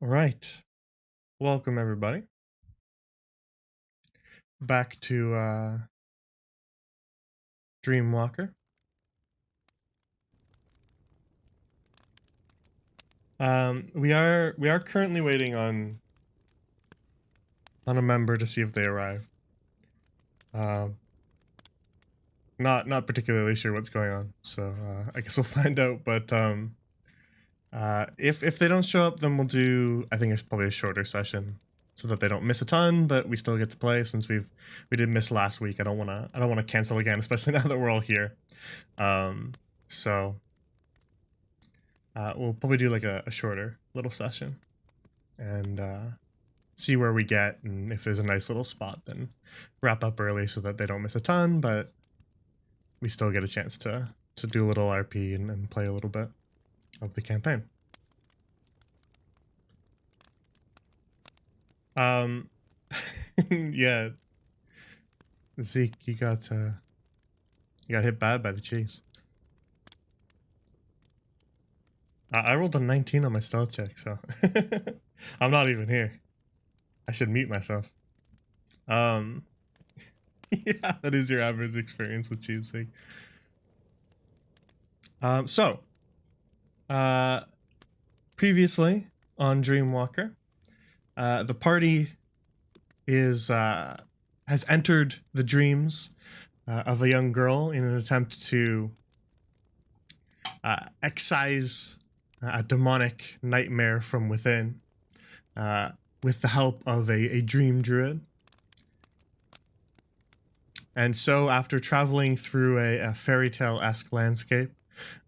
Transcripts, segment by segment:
All right. Welcome, everybody, back to Dreamwalker. We are currently waiting on a member to see if they arrive. Not particularly sure what's going on, so I guess we'll find out. But if they don't show up, then we'll do, I think it's probably a shorter session, so that they don't miss a ton, but we still get to play since we did miss last week. I don't wanna cancel again, especially now that we're all here. So we'll probably do like a shorter little session and see where we get, and if there's a nice little spot, then wrap up early so that they don't miss a ton, but we still get a chance to do a little RP and play a little bit of the campaign. Yeah, Zeke, you got hit bad by the cheese. I rolled a 19 on my stealth check, so I'm not even here. I should mute myself. Yeah, that is your average experience with cheese, Zeke. Previously on Dreamwalker, the party has entered the dreams of a young girl in an attempt to excise a demonic nightmare from within, with the help of a dream druid. And so, after traveling through a fairy tale-esque landscape,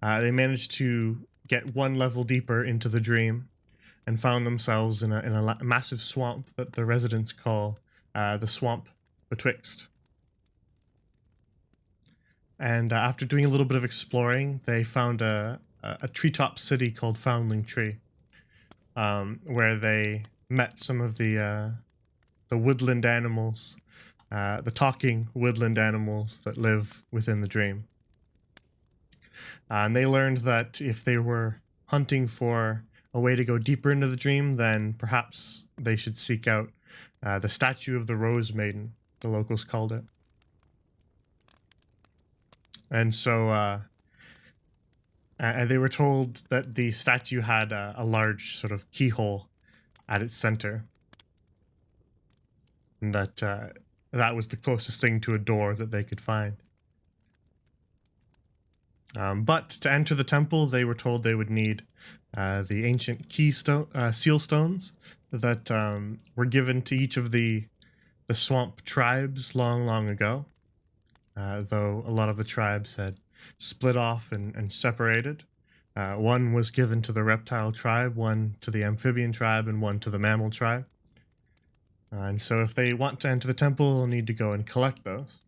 they managed to get one level deeper into the dream and found themselves in a massive swamp that the residents call the Swamp Betwixt. And after doing a little bit of exploring, they found a treetop city called Foundling Tree, where they met some of the woodland animals, the talking woodland animals that live within the dream. And they learned that if they were hunting for a way to go deeper into the dream, then perhaps they should seek out the statue of the Rose Maiden, the locals called it. And so they were told that the statue had a large sort of keyhole at its center, and that that was the closest thing to a door that they could find. But to enter the temple, they were told they would need the ancient seal stones that were given to each of the swamp tribes long ago, though a lot of the tribes had split off and separated. One was given to the reptile tribe, one to the amphibian tribe, and one to the mammal tribe. And so if they want to enter the temple, they'll need to go and collect those.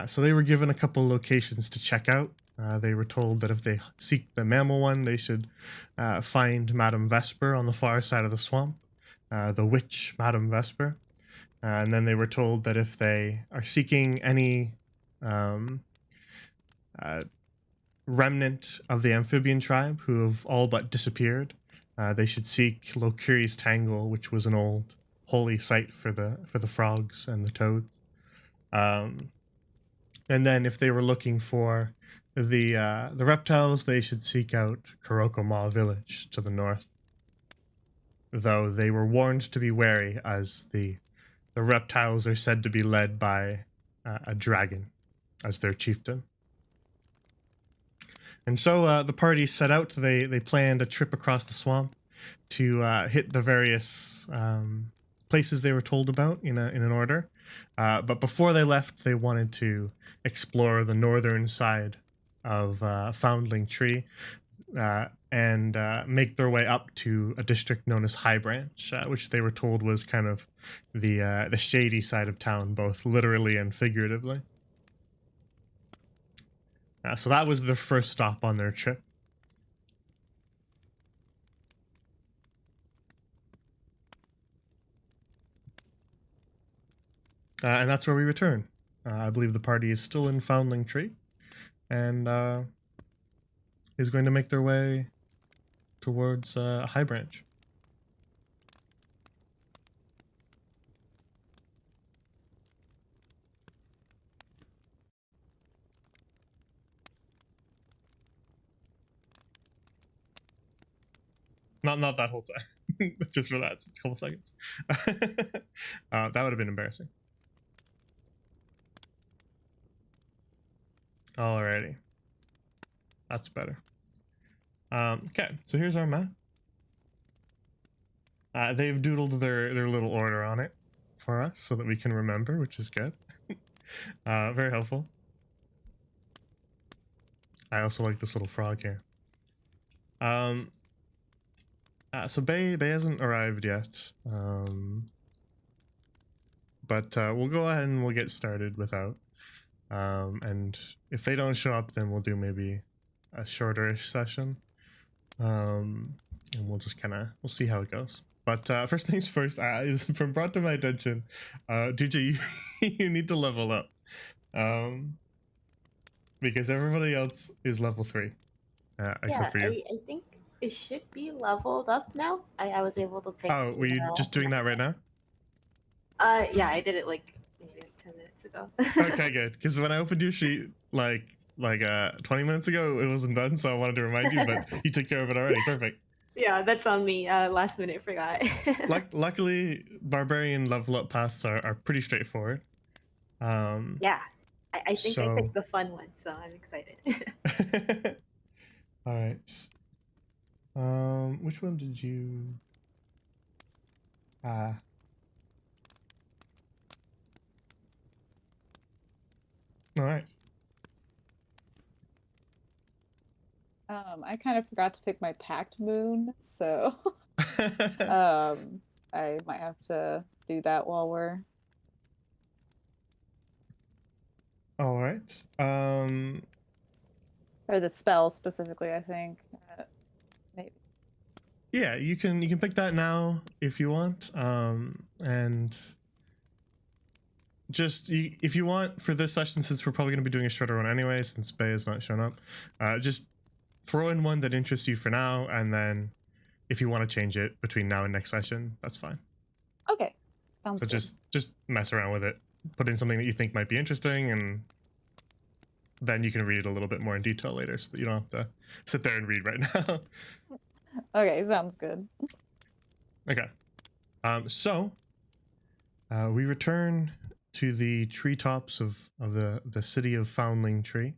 So they were given a couple locations to check out. They were told that if they seek the mammal one, they should find Madame Vesper on the far side of the swamp, the witch Madame Vesper. And then they were told that if they are seeking any remnant of the amphibian tribe who have all but disappeared, they should seek Lokiri's Tangle, which was an old holy site for the frogs and the toads. And then if they were looking for the reptiles, they should seek out Kurokoma village to the north. Though they were warned to be wary, as the reptiles are said to be led by a dragon as their chieftain. And so the party set out. They planned a trip across the swamp to hit the various places they were told about in an order. But before they left, they wanted to explore the northern side of Foundling Tree and make their way up to a district known as High Branch, which they were told was kind of the shady side of town, both literally and figuratively. So that was their first stop on their trip. And that's where we return. I believe the party is still in Foundling Tree and is going to make their way towards High Branch. Not that whole time, just for that couple seconds. That would have been embarrassing. Alrighty, that's better. Okay, so here's our map. They've doodled their little order on it for us so that we can remember, which is good. Very helpful. I also like this little frog here. So Bay hasn't arrived yet. But we'll go ahead and we'll get started without. And if they don't show up, then we'll do maybe a shorter-ish session. And we'll just we'll see how it goes. But first things first, it's been brought to my attention, DJ, you need to level up. Because everybody else is level 3. Except for you. I think it should be leveled up now. I was able to pick. Oh, were you just doing that right now? Yeah, I did it like maybe 10 minutes ago. Okay, good. Because when I opened your sheet, like 20 minutes ago, it wasn't done, so I wanted to remind you, but you took care of it already. Perfect. Yeah, that's on me. Last minute forgot. Luckily, barbarian level up paths are pretty straightforward. Yeah, I think I picked the fun one, so I'm excited. All right. Which one did you? All right. I kind of forgot to pick my packed moon, so I might have to do that while we're. All right. Or the spell specifically, I think. Maybe. Yeah, you can pick that now if you want. And just if you want for this session, since we're probably going to be doing a shorter one anyway, since Bay has not shown up, just throw in one that interests you for now, and then if you want to change it between now and next session, that's fine. Okay, sounds good. Just mess around with it, put in something that you think might be interesting, and then you can read it a little bit more in detail later, so that you don't have to sit there and read right now. Okay, sounds good. Okay, so we return to the treetops of the city of Foundling Tree,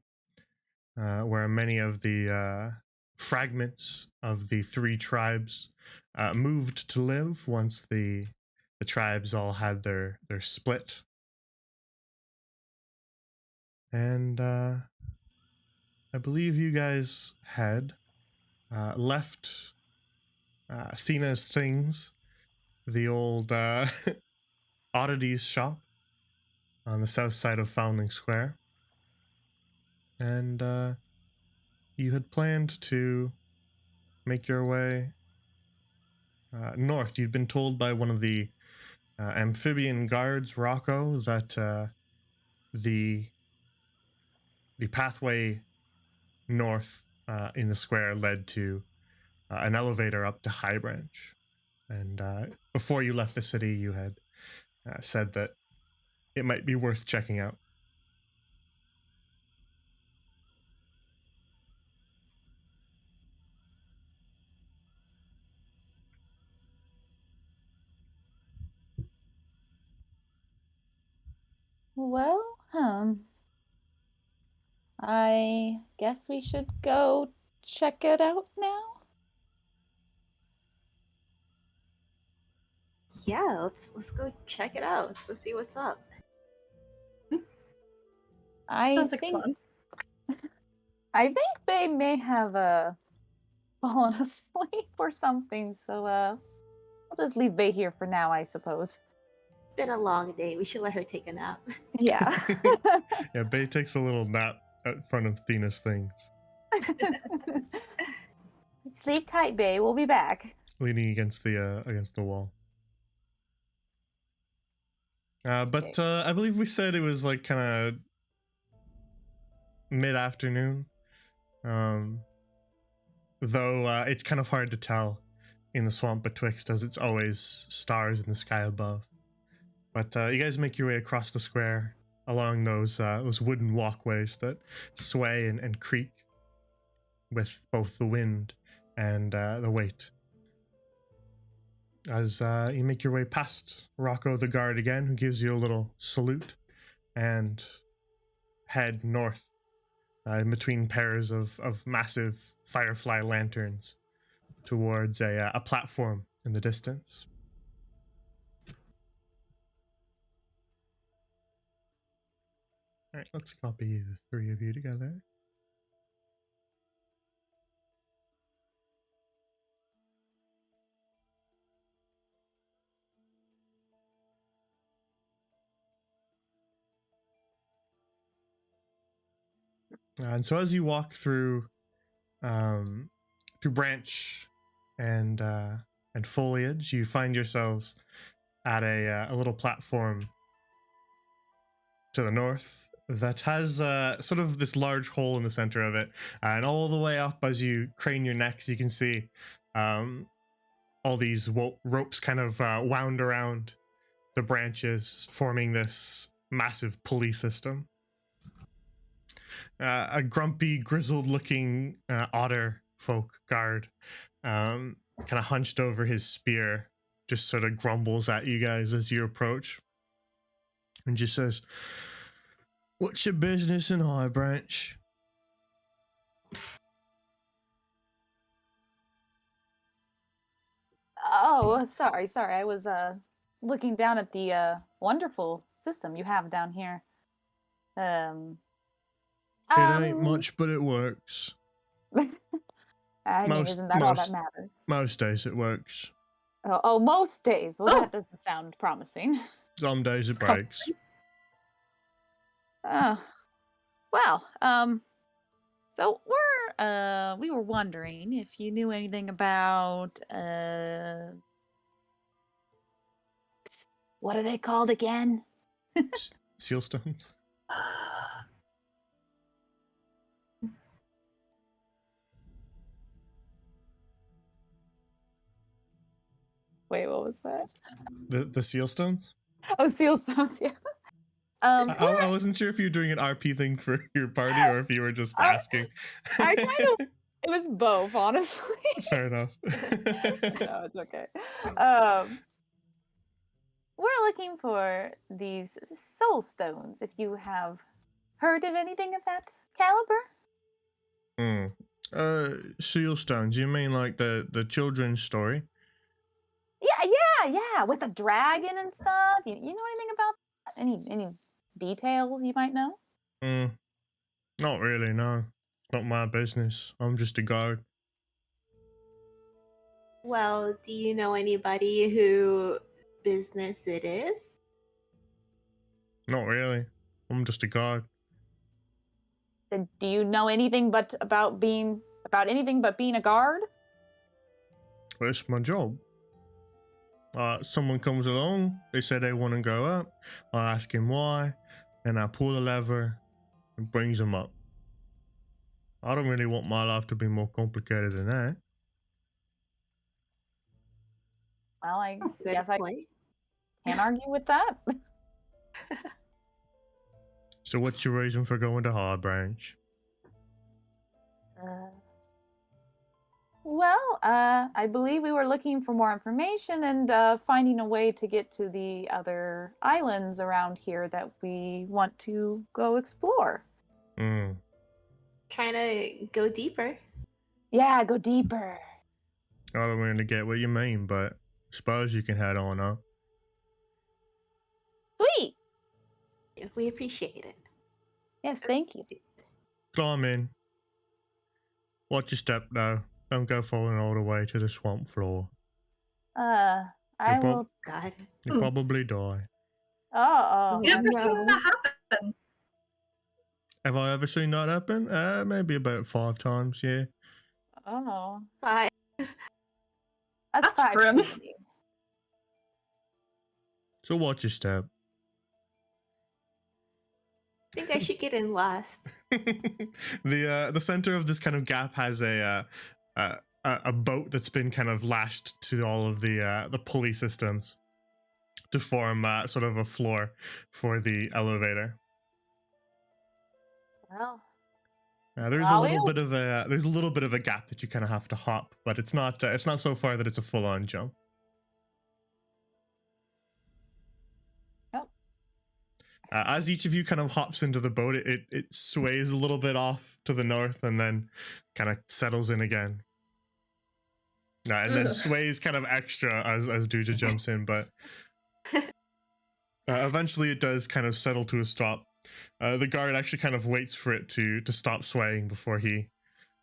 where many of the fragments of the 3 tribes moved to live once the tribes all had their split. And I believe you guys had left Athena's Things, the old oddities shop on the south side of Foundling Square. And you had planned to make your way north. You'd been told by one of the amphibian guards, Rocco, that the pathway north in the square led to an elevator up to High Branch. And before you left the city, you had said that it might be worth checking out. Well, I guess we should go check it out now. Yeah, let's go check it out. Let's go see what's up. Sounds like fun. I think they may have fallen asleep or something, so I'll just leave Bay here for now, I suppose. It's been a long day. We should let her take a nap. Yeah. Yeah, Bay takes a little nap at front of Athena's Things. Sleep tight, Bay. We'll be back. Leaning against the wall. But I believe we said it was like kind of mid-afternoon. though it's kind of hard to tell in the swamp betwixt, as it's always stars in the sky above. But you guys make your way across the square along those wooden walkways that sway and creak with both the wind and the weight. As you make your way past Rocco the guard again, who gives you a little salute, and head north in between pairs of massive firefly lanterns towards a platform in the distance. All right, let's copy the three of you together. And so as you walk through branch and foliage, you find yourselves at a little platform to the north that has sort of this large hole in the center of it, and all the way up as you crane your necks, you can see all these ropes kind of wound around the branches, forming this massive pulley system. A grumpy, grizzled-looking otter folk guard, kind of hunched over his spear, just sort of grumbles at you guys as you approach, and just says, "What's your business in High Branch?" Oh, sorry. I was looking down at the wonderful system you have down here. It ain't much, but it works. I mean, isn't that all that matters? Most days it works. Oh, most days. Well, that doesn't sound promising. Some days it breaks. Oh, well, so we were wondering if you knew anything about, what are they called again? Seal stones. Wait, what was that? The seal stones? Oh, seal stones, yeah. I wasn't sure if you were doing an RP thing for your party or if you were just asking. I kind of, it was both, honestly. Fair enough. No, it's okay. We're looking for these soul stones, if you have heard of anything of that caliber. Seal stones, you mean like the children's story? Yeah, with the dragon and stuff. You know anything about that? Any details you might know? Not really, no. Not my business. I'm just a guard. Well, do you know anybody who business it is? Not really. I'm just a guard. Then do you know anything about anything but being a guard? Well, it's my job. Someone comes along, they say they want to go up, I ask him why, and I pull the lever and brings them up. I don't really want my life to be more complicated than that. Well, I guess I can't argue with that. So what's your reason for going to High Branch? Well, I believe we were looking for more information and finding a way to get to the other islands around here that we want to go explore. Kind of go deeper. Yeah, go deeper. I don't really get what you mean, but I suppose you can head on up. Sweet. Yeah, we appreciate it. Yes, thank you. Climb in. Watch your step, though. Don't go falling all the way to the swamp floor. I will. God. You'll probably die. Oh. You ever seen that happen? Have I ever seen that happen? Maybe about 5 times, yeah. Oh. 5. That's 5 grim. too many. So watch your step. I think I should get in last. The center of this kind of gap has a a boat that's been kind of lashed to all of the pulley systems to form sort of a floor for the elevator. Well, There's a little bit of a gap that you kind of have to hop, but it's not so far that it's a full on jump. Yep. As each of you kind of hops into the boat, it sways a little bit off to the north and then kind of settles in again. And then sways kind of extra as Duja jumps in, but eventually it does kind of settle to a stop. The guard actually kind of waits for it to stop swaying before he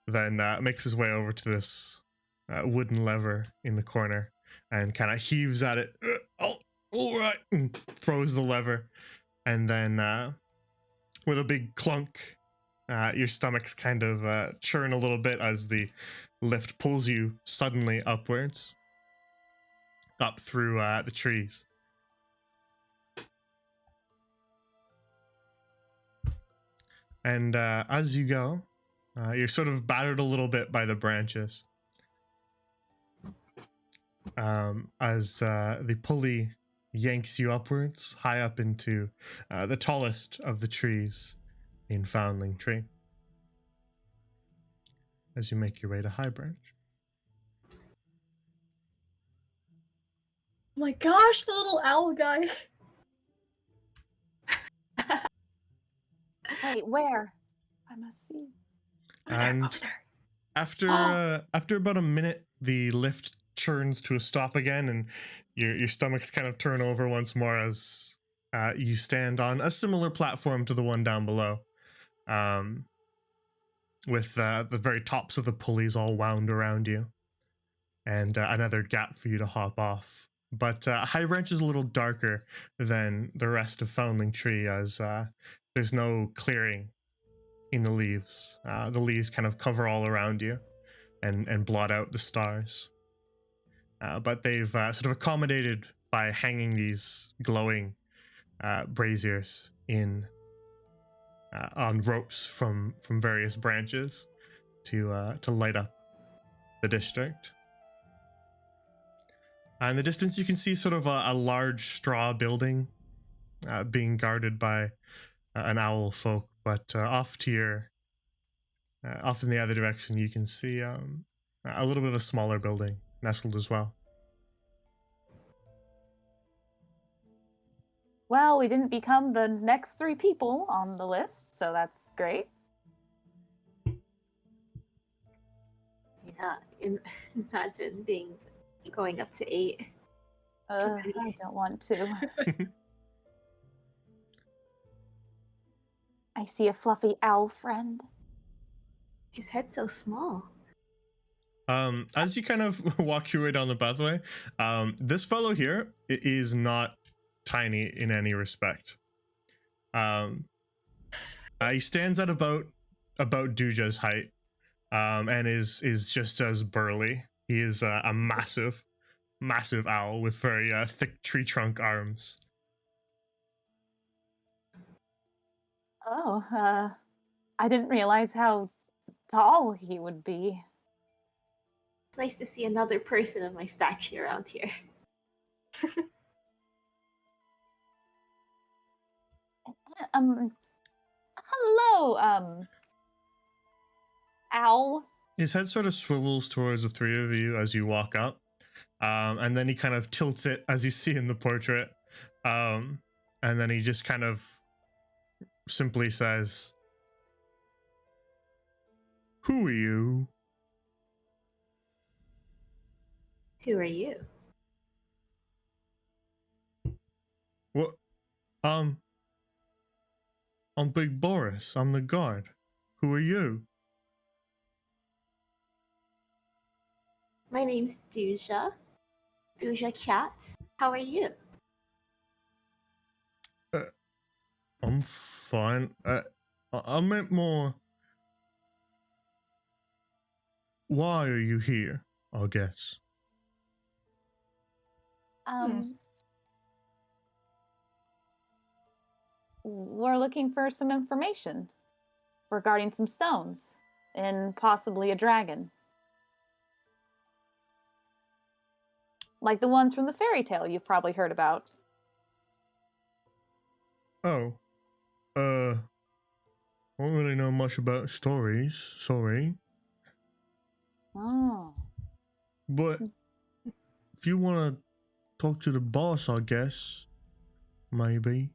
then makes his way over to this wooden lever in the corner and kind of heaves at it. All right, and throws the lever, and then with a big clunk, your stomachs kind of churn a little bit as the lift pulls you suddenly upwards, up through the trees. And as you go, you're sort of battered a little bit by the branches. As the pulley yanks you upwards, high up into the tallest of the trees in Foundling Tree. As you make your way to High Branch. Oh my gosh, the little owl guy. Hey, where? I must see. And over there. after about a minute, the lift turns to a stop again, and your stomachs kind of turn over once more as you stand on a similar platform to the one down below, with the very tops of the pulleys all wound around you, and another gap for you to hop off. But High Branch is a little darker than the rest of Foundling Tree, as there's no clearing in the leaves. The leaves kind of cover all around you and blot out the stars. But they've sort of accommodated by hanging these glowing braziers in on ropes from various branches to light up the district. In the distance, you can see sort of a large straw building being guarded by an owl folk. But off in the other direction, you can see a little bit of a smaller building nestled as well. Well, we didn't become the next 3 people on the list, so that's great. Yeah, imagine going up to 8. I don't want to. I see a fluffy owl friend. His head's so small. As you kind of walk your way down the pathway, this fellow here is not tiny in any respect. He stands at about Duja's height, and is just as burly. He is a massive owl with very thick tree trunk arms. Oh, I didn't realize how tall he would be. It's nice to see another person of my stature around here. Hello, owl. His head sort of swivels towards the 3 of you as you walk up, and then he kind of tilts it as you see in the portrait, and then he just kind of simply says, "Who are you?" Who are you? What? I'm Big Boris. I'm the guard. Who are you? My name's Duja. Duja Cat. How are you? I'm fine. I meant more. Why are you here? I guess. We're looking for some information regarding some stones and possibly a dragon. Like the ones from the fairy tale you've probably heard about. Oh. I don't really know much about stories, sorry. Oh. But if you want to talk to the boss, I guess, maybe.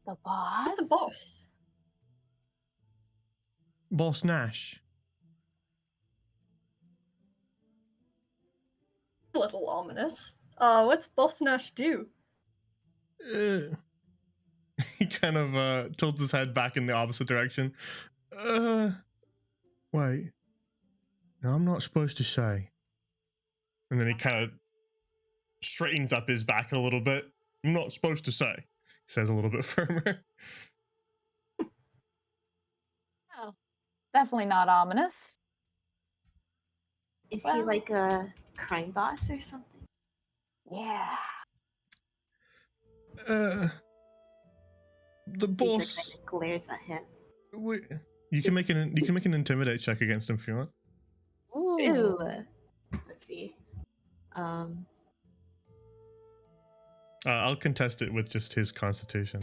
The boss? Who's the boss? Boss Nash. A little ominous. What's Boss Nash do? He kind of tilts his head back in the opposite direction. Wait. No, I'm not supposed to say. And then he kind of straightens up his back a little bit. I'm not supposed to say, he says a little bit firmer. Oh, definitely not ominous. Is he like a crime boss or something? Yeah. The boss kind of glares at him. You can make an intimidate check against him if you want. Ooh. Let's see. I'll contest it with just his constitution.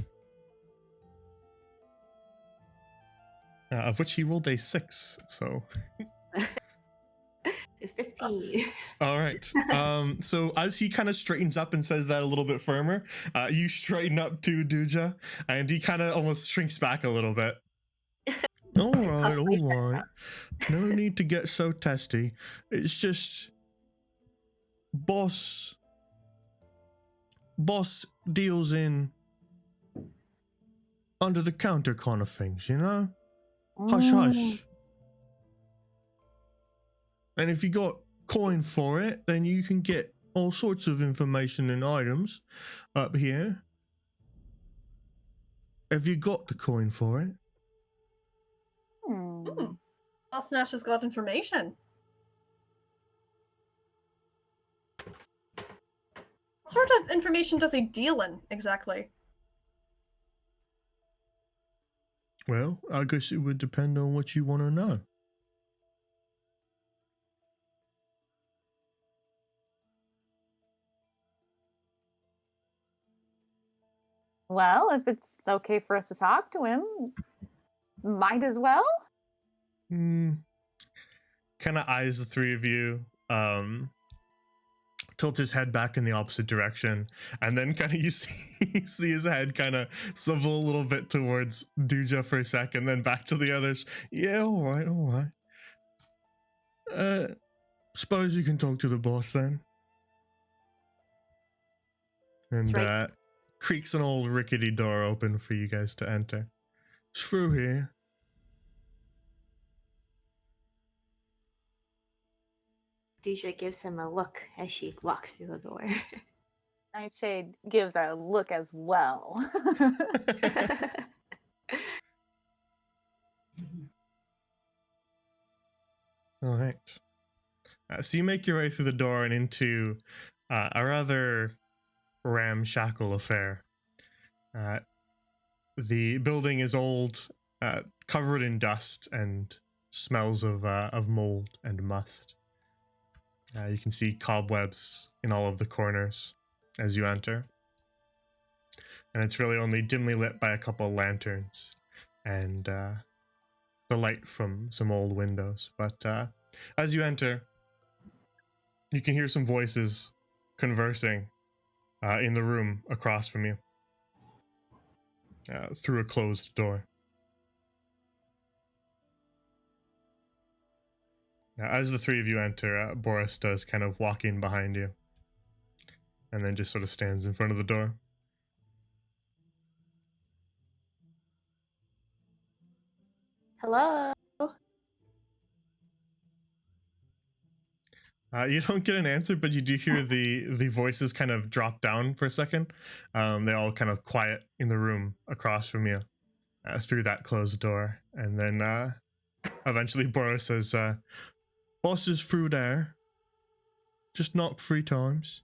Of which he rolled a 6, so 15. all right. So as he kind of straightens up and says that a little bit firmer, you straighten up too, Duja, and he kind of almost shrinks back a little bit. All right. No need to get so testy. It's just boss deals in under the counter kind of things, you know? Hush hush. And if you got coin for it, then you can get all sorts of information and items up here. Have you got the coin for it? Boss Nash has got information. What sort of information does he deal in, exactly? Well, I guess it would depend on what you want to know. Well, if it's okay for us to talk to him, might as well. Kind of eyes the three of you, tilt his head back in the opposite direction, and then kind of you see his head kind of swivel a little bit towards Duja for a second, then back to the others. Yeah, all right. Suppose you can talk to the boss then. And creaks an old rickety door open for you guys to enter. It's through here. Deidre gives him a look as she walks through the door. Nightshade gives a look as well. All right. So you make your way through the door and into a rather ramshackle affair. The building is old, covered in dust and smells of mold and must. You can see cobwebs in all of the corners as you enter. And it's really only dimly lit by a couple lanterns and the light from some old windows. But as you enter, you can hear some voices conversing in the room across from you through a closed door. As the three of you enter, Boris does kind of walk in behind you and then just sort of stands in front of the door. Hello? You don't get an answer, but you do hear the voices kind of drop down for a second. They all kind of quiet in the room across from you through that closed door. And then eventually Boris says, boss is through there. Just knock 3 times.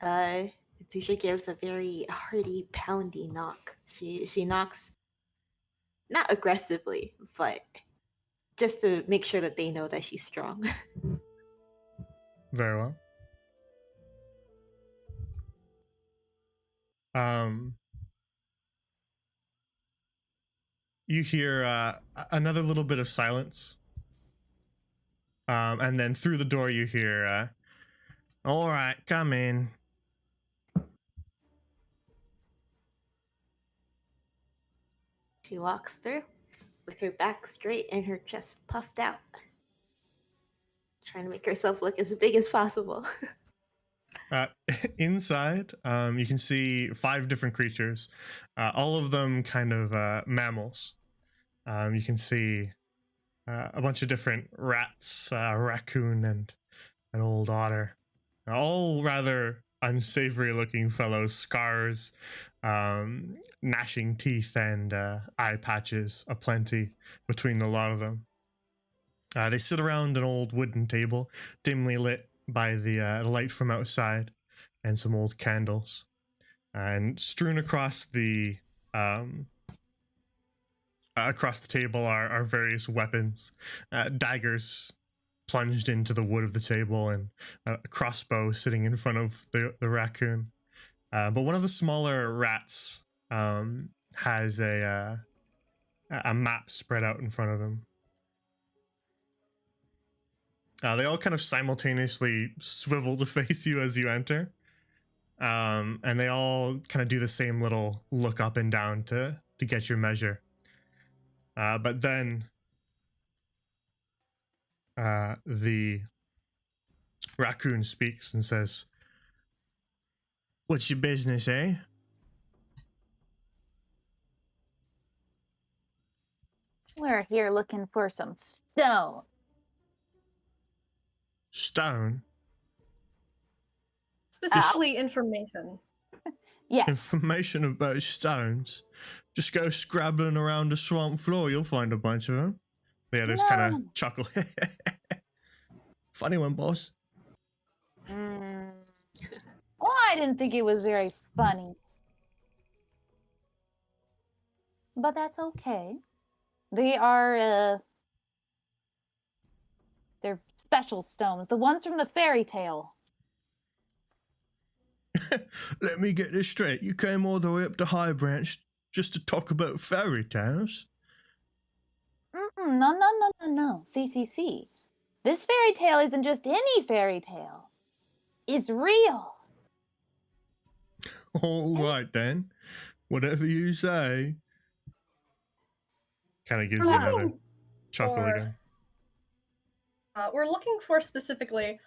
Deidre gives a very hearty, poundy knock. She knocks, not aggressively, but just to make sure that they know that she's strong. Very well. You hear another little bit of silence. And then through the door you hear, all right, come in. She walks through with her back straight and her chest puffed out, trying to make herself look as big as possible. Inside, you can see 5 different creatures, all of them kind of mammals. You can see a bunch of different rats, a raccoon, and an old otter. All rather unsavory looking fellows, scars, gnashing teeth, and eye patches aplenty between the lot of them. They sit around an old wooden table, dimly lit by the light from outside and some old candles. And strewn across the table are various weapons, daggers plunged into the wood of the table, and a crossbow sitting in front of the raccoon. But one of the smaller rats has a map spread out in front of him. They all kind of simultaneously swivel to face you as you enter. And they all kind of do the same little look up and down to get your measure. But then the raccoon speaks and says, "What's your business, eh?" We're here looking for some stone. Stone? Specifically information. Yes. Information about stones? Just go scrabbling around the swamp floor, you'll find a bunch of them. The others kind of chuckle. Funny one, boss. Well, I didn't think it was very funny. But that's okay. They are, they're special stones. The ones from the fairy tale. Let me get this straight. You came all the way up to High Branch just to talk about fairy tales? No. See. This fairy tale isn't just any fairy tale. It's real. All right, then. Whatever you say. Kind of gives you another chuckle again. We're looking for specifically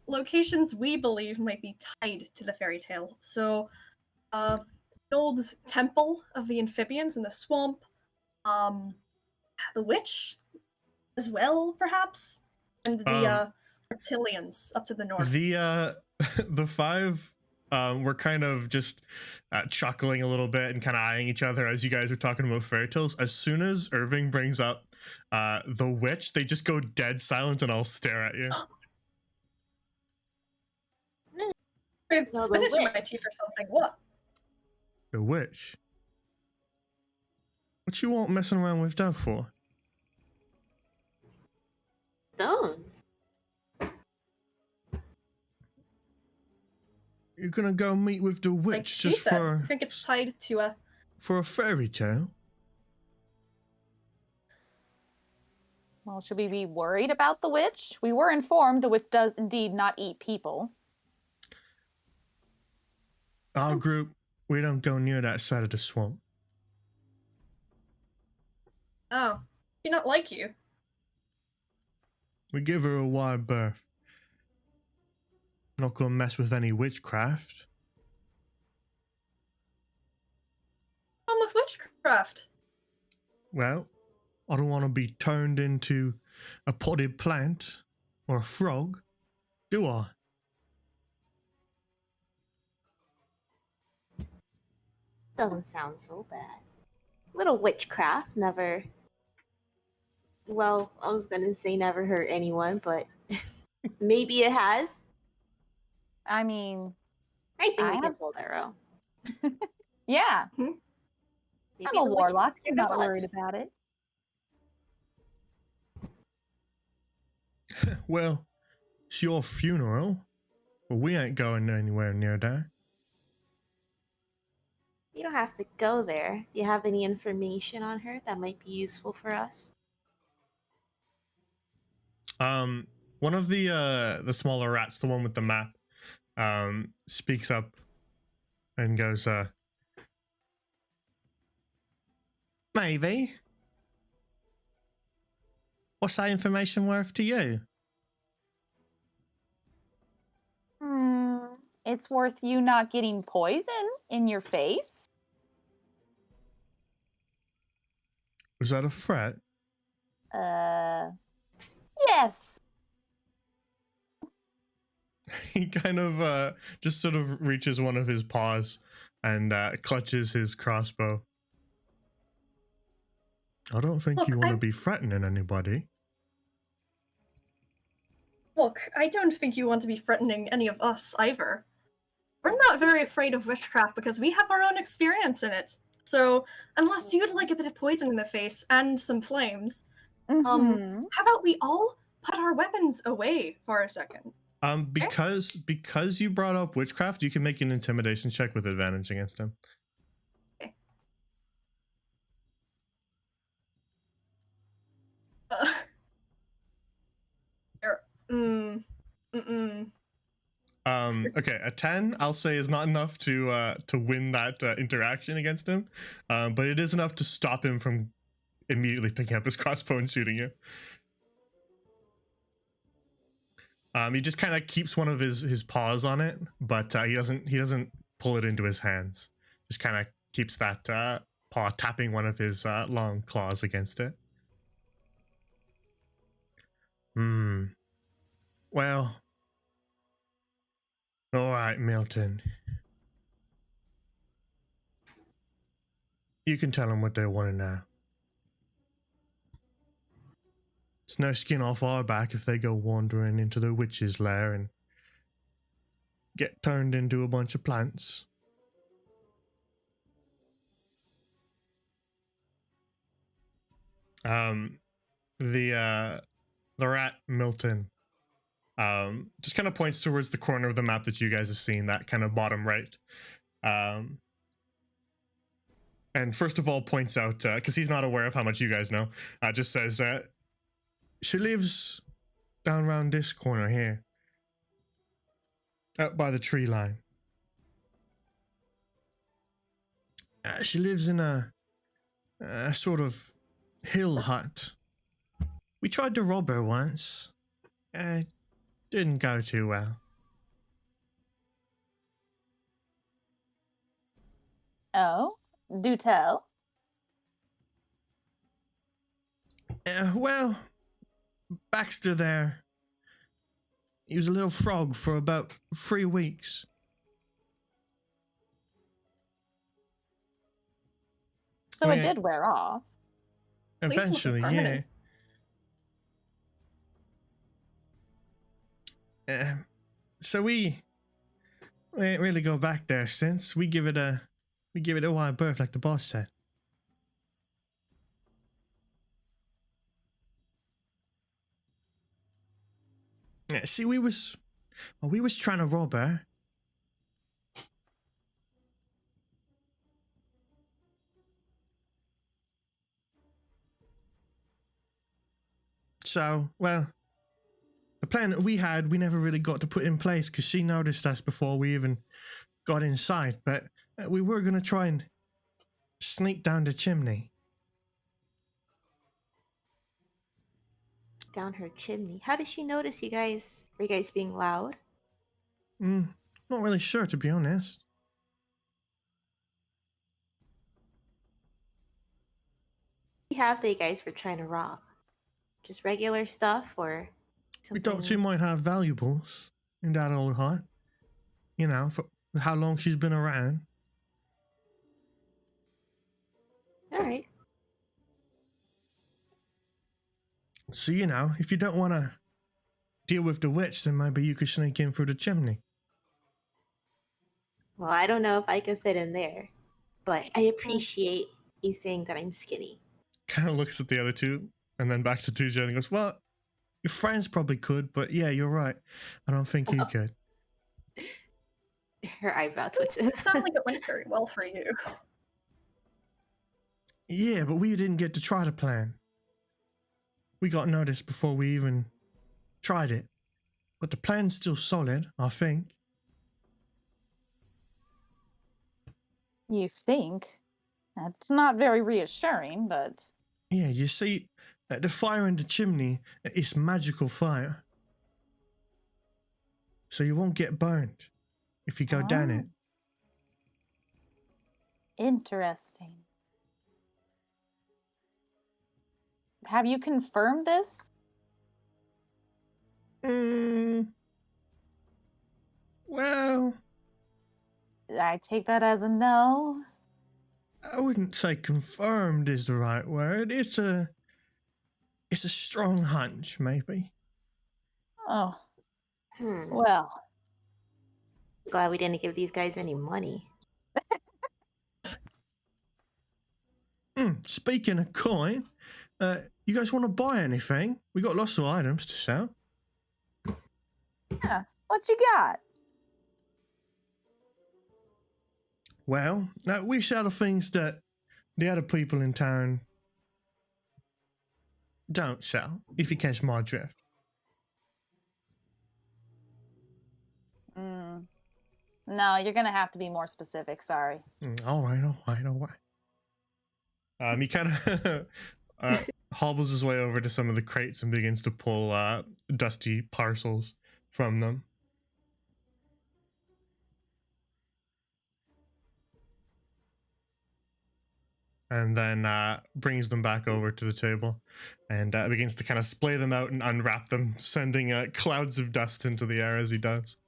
locations we believe might be tied to the fairy tale. So, the old temple of the amphibians in the swamp, the witch as well, perhaps, and the reptilians up to the north. The 5 were kind of just chuckling a little bit and kind of eyeing each other as you guys were talking about fairy tales. As soon as Irving brings up the witch, they just go dead silent and all stare at you. I have spinach in my teeth or something. What? The witch? What you want messing around with that for? Stones. You're gonna go meet with the witch Like she just said, for I think it's tied to a fairy tale? Well, should we be worried about the witch? We were informed the witch does indeed not eat people. Our group, we don't go near that side of the swamp. Oh, she not like you. We give her a wide berth. Not gonna mess with any witchcraft. With witchcraft. Well, I don't want to be turned into a potted plant or a frog, do I? Doesn't sound so bad. Little witchcraft never. Well, I was gonna say never hurt anyone, but maybe it has. I mean, I think we can pull that row. yeah. Maybe I'm a the witch warlock. was I'm scared not of worried us. about it. Well, It's your funeral, but we ain't going anywhere near there. You don't have to go there. Do you have any information on her that might be useful for us? One of the smaller rats, the one with the map, speaks up and goes, maybe. What's that information worth to you? It's worth you not getting poison in your face. Was that a threat? Yes. He kind of just sort of reaches one of his paws and clutches his crossbow. I don't think Look, you want to be threatening anybody. Look, I don't think you want to be threatening any of us either. We're not very afraid of witchcraft because we have our own experience in it. So, unless you'd like a bit of poison in the face and some flames, how about we all put our weapons away for a second? Because you brought up witchcraft, you can make an intimidation check with advantage against him. Okay. Okay, a 10 I'll say is not enough to win that interaction against him, but it is enough to stop him from immediately picking up his crossbow and shooting you. He just kind of keeps one of his paws on it, but he doesn't pull it into his hands. Just kind of keeps that paw tapping one of his long claws against it. Well, all right, Milton. You can tell them what they want to know. It's no skin off our back if they go wandering into the witch's lair and get turned into a bunch of plants. The rat Milton just kind of points towards the corner of the map that you guys have seen, that kind of bottom right. And first of all points out, because he's not aware of how much you guys know, just says, she lives down around this corner here, out by the tree line. She lives in a sort of hill hut. We tried to rob her once. Didn't go too well. Oh, do tell. Well, Baxter there, he was a little frog for about 3 weeks. So it did wear off. Eventually, yeah. So we ain't really go back there since. We give it a wide berth, like the boss said. Yeah, see, we was trying to rob her. So, well, the plan that we had, we never really got to put in place because she noticed us before we even got inside. But we were going to try and sneak down the chimney. Down her chimney. How did she notice you guys? Were you guys being loud? Not really sure, to be honest. What do you have that you guys were trying to rob? Just regular stuff or something? We thought she might have valuables in that old hut. You know, for how long she's been around. Alright. So, you know, if you don't want to deal with the witch, then maybe you could sneak in through the chimney. Well, I don't know if I can fit in there, but I appreciate you saying that I'm skinny. Kind of looks at the other two and then back to Tuja and goes, well, Your friends probably could, but yeah, you're right. I don't think you could. Her eyebrow Doesn't twitches. sound like it went very well for you. Yeah, but we didn't get to try the plan. We got noticed before we even tried it. But the plan's still solid, I think. You think? That's not very reassuring, but Yeah, you see, the fire in the chimney is magical fire. So you won't get burned if you go down it. interesting. Have you confirmed this? Well, I take that as a no. I wouldn't say confirmed is the right word. It's a strong hunch, maybe. Oh, Hmm. well. Glad we didn't give these guys any money. Speaking of coin, you guys want to buy anything? We got lots of items to sell. Yeah. What you got? Well, we sell the things that the other people in town don't sell, if you catch my drift. No, you're gonna have to be more specific. Sorry. All right. He kind of hobbles his way over to some of the crates and begins to pull dusty parcels from them. And then brings them back over to the table and begins to kind of splay them out and unwrap them, sending clouds of dust into the air as he does.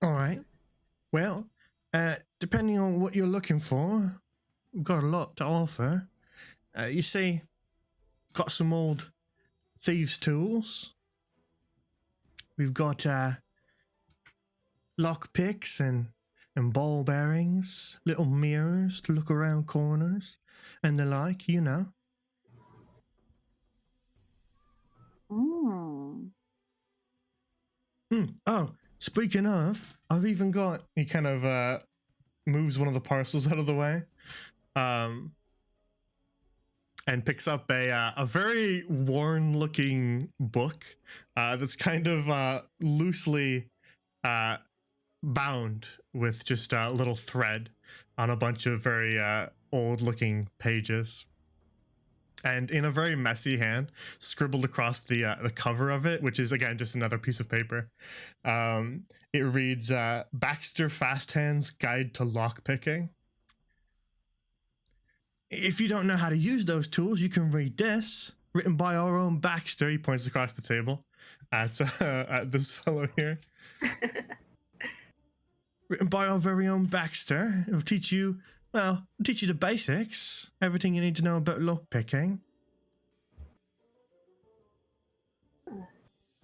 All right. Well, depending on what you're looking for, we've got a lot to offer. You see, got some old thieves' tools. We've got lock picks and ball bearings, little mirrors to look around corners, and the like, you know. Oh, speaking of, I've even got... He kind of moves one of the parcels out of the way. And picks up a very worn-looking book that's kind of loosely bound with just a little thread on a bunch of very old-looking pages. And in a very messy hand, scribbled across the cover of it, which is, again, just another piece of paper, it reads, Baxter Fasthand's Guide to Lockpicking. If you don't know how to use those tools, you can read this, written by our own Baxter. He points across the table at this fellow here. Written by our very own Baxter. It'll teach you the basics, everything you need to know about lockpicking.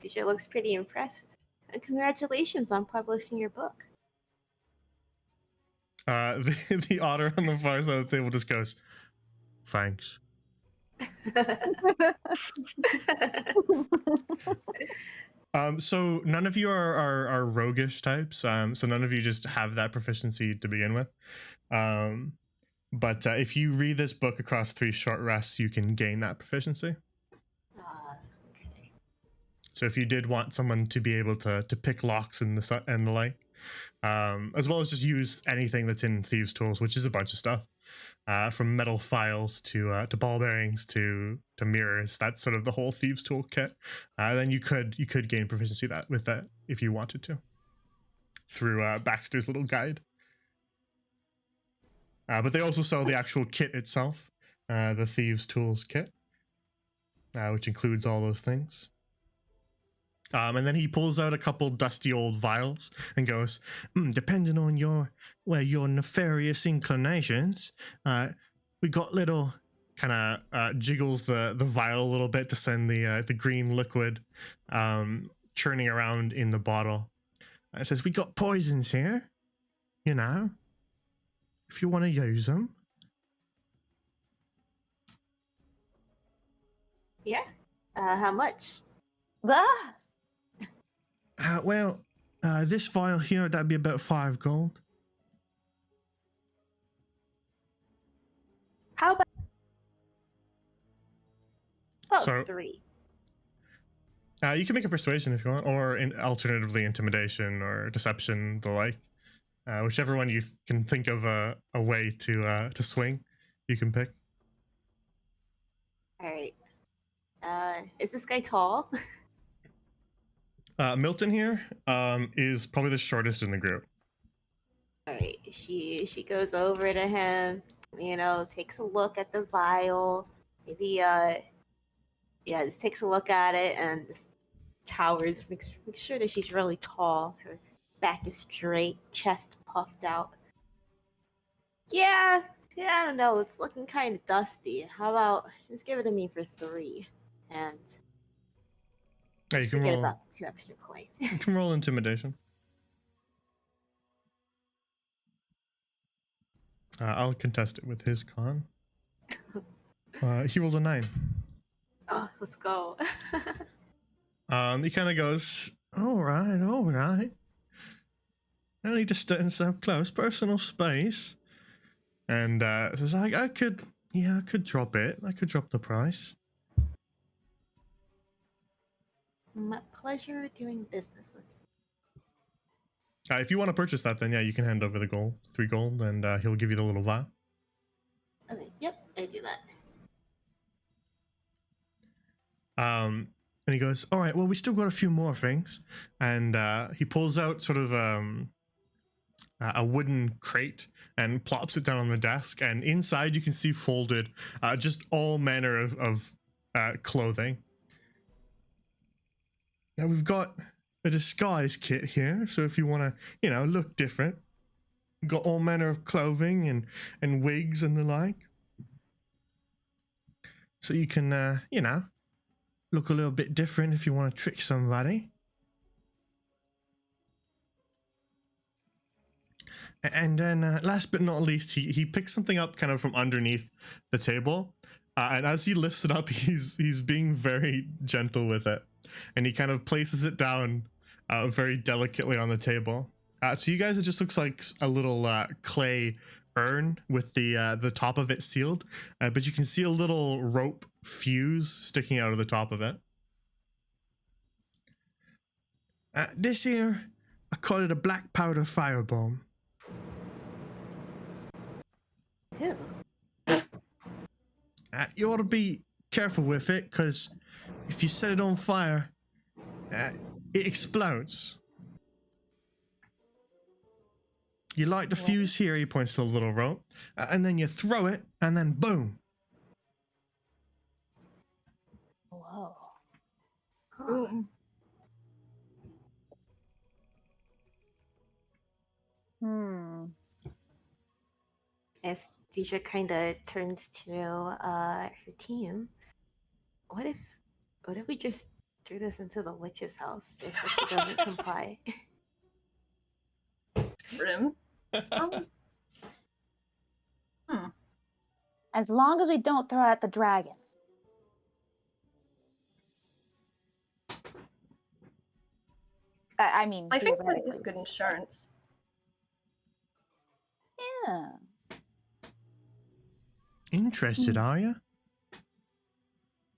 Teacher looks pretty impressed. And congratulations on publishing your book. The otter on the far side of the table just goes, thanks. So none of you are roguish types. So none of you just have that proficiency to begin with. But if you read this book across 3 short rests, you can gain that proficiency. Okay. So if you did want someone to be able to pick locks and the like, as well as just use anything that's in thieves' tools, which is a bunch of stuff, from metal files to ball bearings to mirrors. That's sort of the whole thieves' tool kit. Then you could gain proficiency with that if you wanted to through Baxter's little guide. But they also sell the actual kit itself, the thieves' tools kit, which includes all those things. And then he pulls out a couple dusty old vials and goes, depending on your nefarious inclinations, we got little kind of jiggles the vial a little bit to send the green liquid churning around in the bottle. It says, we got poisons here, you know, if you want to use them. Yeah. How much? Ah! This vial here, that'd be about 5 gold. How about So- 3? You can make a persuasion if you want, or alternatively intimidation or deception, the like. Whichever one you can think of a way to swing, you can pick. All right. Is this guy tall? Milton here is probably the shortest in the group. All right. She goes over to him. You know, takes a look at the vial. Maybe just takes a look at it and just towers. Makes sure that she's really tall. Her back is straight, chest puffed out. Yeah, I don't know. It's looking kind of dusty. How about just give it to me for 3, and Yeah, you can forget roll. about the 2 extra coin. You can roll intimidation. I'll contest it with his con. He rolled a 9. Oh, let's go. He kind of goes, all right. I need to stand so close, personal space. And says, I could drop it. I could drop the price. My pleasure doing business with you. If you want to purchase that, then yeah, you can hand over the gold, 3 gold, and he'll give you the little vial. Okay, yep, I do that. And he goes, all right, well, we still got a few more things. And he pulls out sort of a wooden crate and plops it down on the desk. And inside you can see folded just all manner of clothing. Now we've got a disguise kit here. So if you want to, look different, we've got all manner of clothing and wigs and the like. So you can, look a little bit different if you want to trick somebody. And then last but not least, he picks something up kind of from underneath the table. And as he lifts it up, he's being very gentle with it. And he kind of places it down very delicately on the table. So you guys, it just looks like a little clay urn with the top of it sealed. But you can see a little rope fuse sticking out of the top of it. This here, I call it a black powder firebomb. Ew. You ought to be careful with it, because if you set it on fire, it explodes. You light the fuse here, he points to the little rope, and then you throw it, and then boom. Whoa. Boom. As Deidre kind of turns to her team, what if we just threw this into the witch's house if she doesn't comply? Grim. As long as we don't throw out the dragon. I mean, I think that theoretically. is good insurance. Yeah. Interested, are you?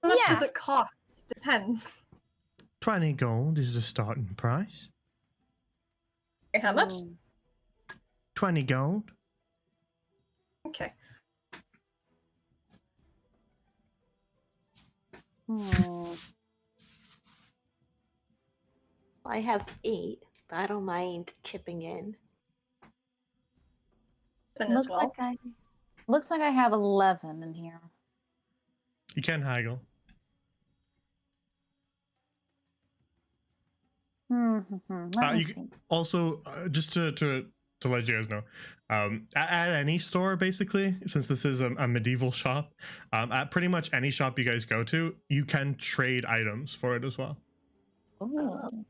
How much Yeah. does it cost? Depends. 20 gold is the starting price. How much? 20 gold. Okay. I have 8, but I don't mind chipping in. Then as well. Looks like I have 11 in here. You can haggle. Let me You see. can, also, just to let you guys know, at any store, basically, since this is a medieval shop, at pretty much any shop you guys go to, you can trade items for it as well. Ooh.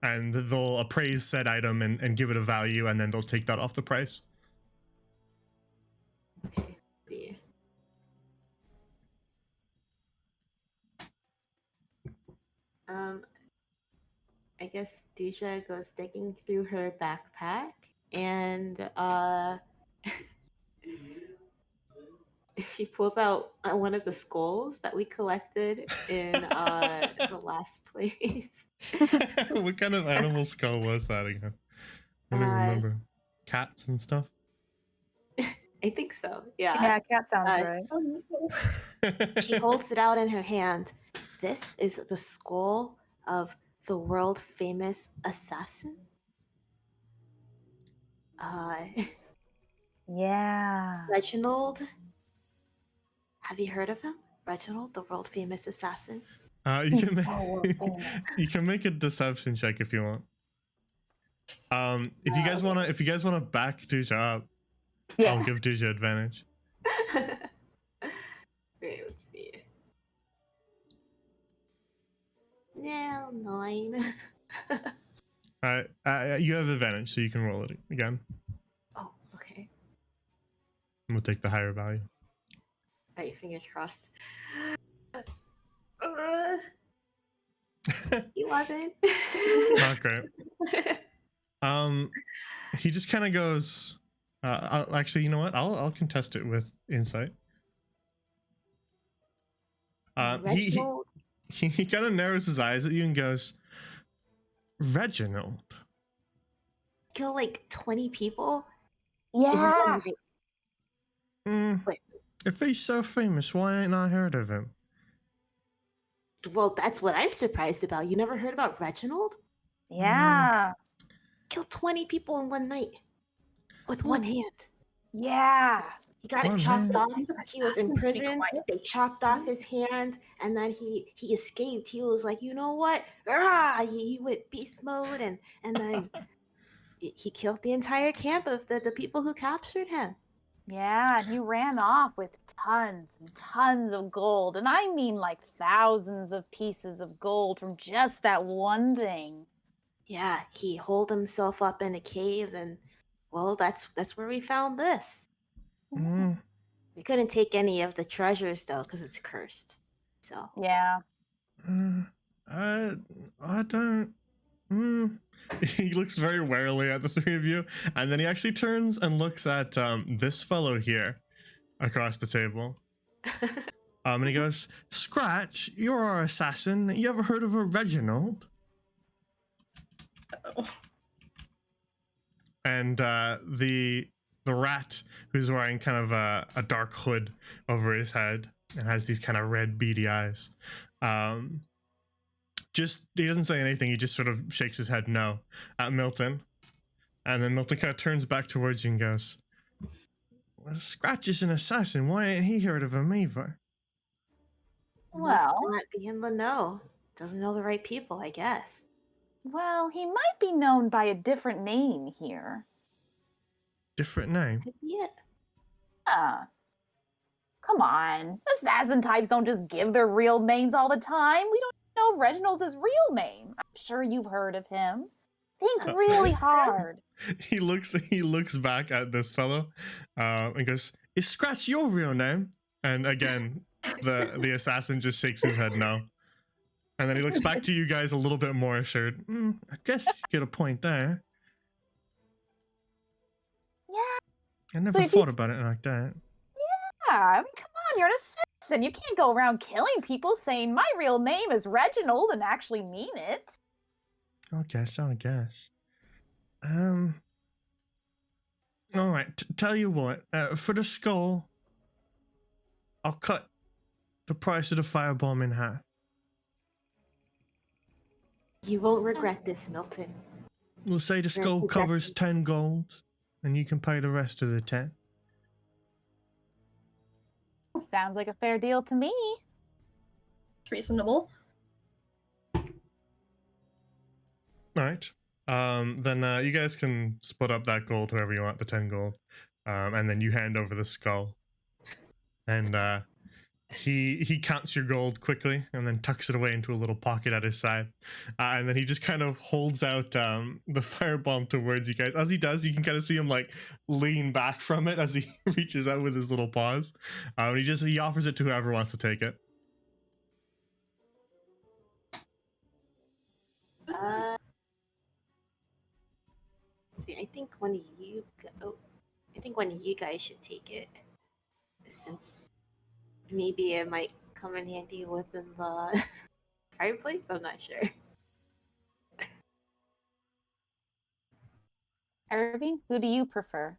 and they'll appraise said item and give it a value, and then they'll take that off the price. Okay. See. I guess Deja goes digging through her backpack and she pulls out one of the skulls that we collected in the last place. What kind of animal skull was that again? I don't even remember. Cats and stuff? I think so. Yeah. Yeah, cat sounds right. She holds it out in her hand. This is the skull of the world famous assassin. Yeah. Reginald. Have you heard of him? Reginald, the world famous assassin. You can make a deception check if you want. If you guys wanna back Duja up, Yeah. I'll give Duja advantage. Wait, let's see. Yeah, 9. Alright, you have advantage, so you can roll it again. Oh, okay. And we'll take the higher value. Alright, fingers crossed. 11. Not great. He just kind of goes. Actually, you know what? I'll contest it with insight. Reginald. He kind of narrows his eyes at you and goes, Reginald. Kill like 20 people. Yeah. Wait. If he's so famous, why ain't I heard of him? Well, that's what I'm surprised about. You never heard about Reginald? Yeah. Killed 20 people in one night with one hand. Yeah. He got One it chopped hand? off. He was in Assassins be prison. quiet. They chopped off his hand, and then he escaped. He was like, you know what? He went beast mode, and then he killed the entire camp of the people who captured him. Yeah, and he ran off with tons and tons of gold. And I mean like thousands of pieces of gold from just that one thing. Yeah, he holed himself up in a cave, and well, that's where we found this. Mm, We couldn't take any of the treasures though, because it's cursed. So Yeah. I don't. He looks very warily at the three of you, and then he actually turns and looks at this fellow here across the table. And he goes, Scratch, you're our assassin. You ever heard of a Reginald? Oh. And the rat, who's wearing kind of a dark hood over his head and has these kind of red beady eyes, he doesn't say anything. He just sort of shakes his head no at Milton, and then Milton kind of turns back towards you and goes, well, Scratch is an assassin. Why ain't he heard of him either? must Well, not be in the know. Doesn't know the right people, I guess. well, he might be known by a different name here. Different name. Could be it. Come on. Assassin types don't just give their real names all the time. We don't know if Reginald's his real name. I'm sure you've heard of him. Think really hard. He looks back at this fellow and goes, Is Scratch your real name? And again, the assassin just shakes his head no. And then he looks back to you guys a little bit more assured. I guess you get a point there. Yeah. I never if thought about it like that. Yeah, I mean, come on, you're an assassin. You can't go around killing people saying my real name is Reginald and actually mean it. I guess. All right, tell you what. For the skull, I'll cut the price of the firebomb in half. You won't regret this, Milton. We'll say the skull Exactly. covers 10 gold, and you can pay the rest of the 10. Sounds like a fair deal to me. It's reasonable. All right. Then you guys can split up that gold, whoever you want, the 10 gold. And then you hand over the skull. And He counts your gold quickly and then tucks it away into a little pocket at his side, and then he just kind of holds out the firebomb towards you guys. As he does, you can kind of see him like lean back from it as he reaches out with his little paws. He offers it to whoever wants to take it. See, I think one of you. I think one of you guys should take it, since maybe it might come in handy within the fireplace. I'm not sure. Irving, who do you prefer?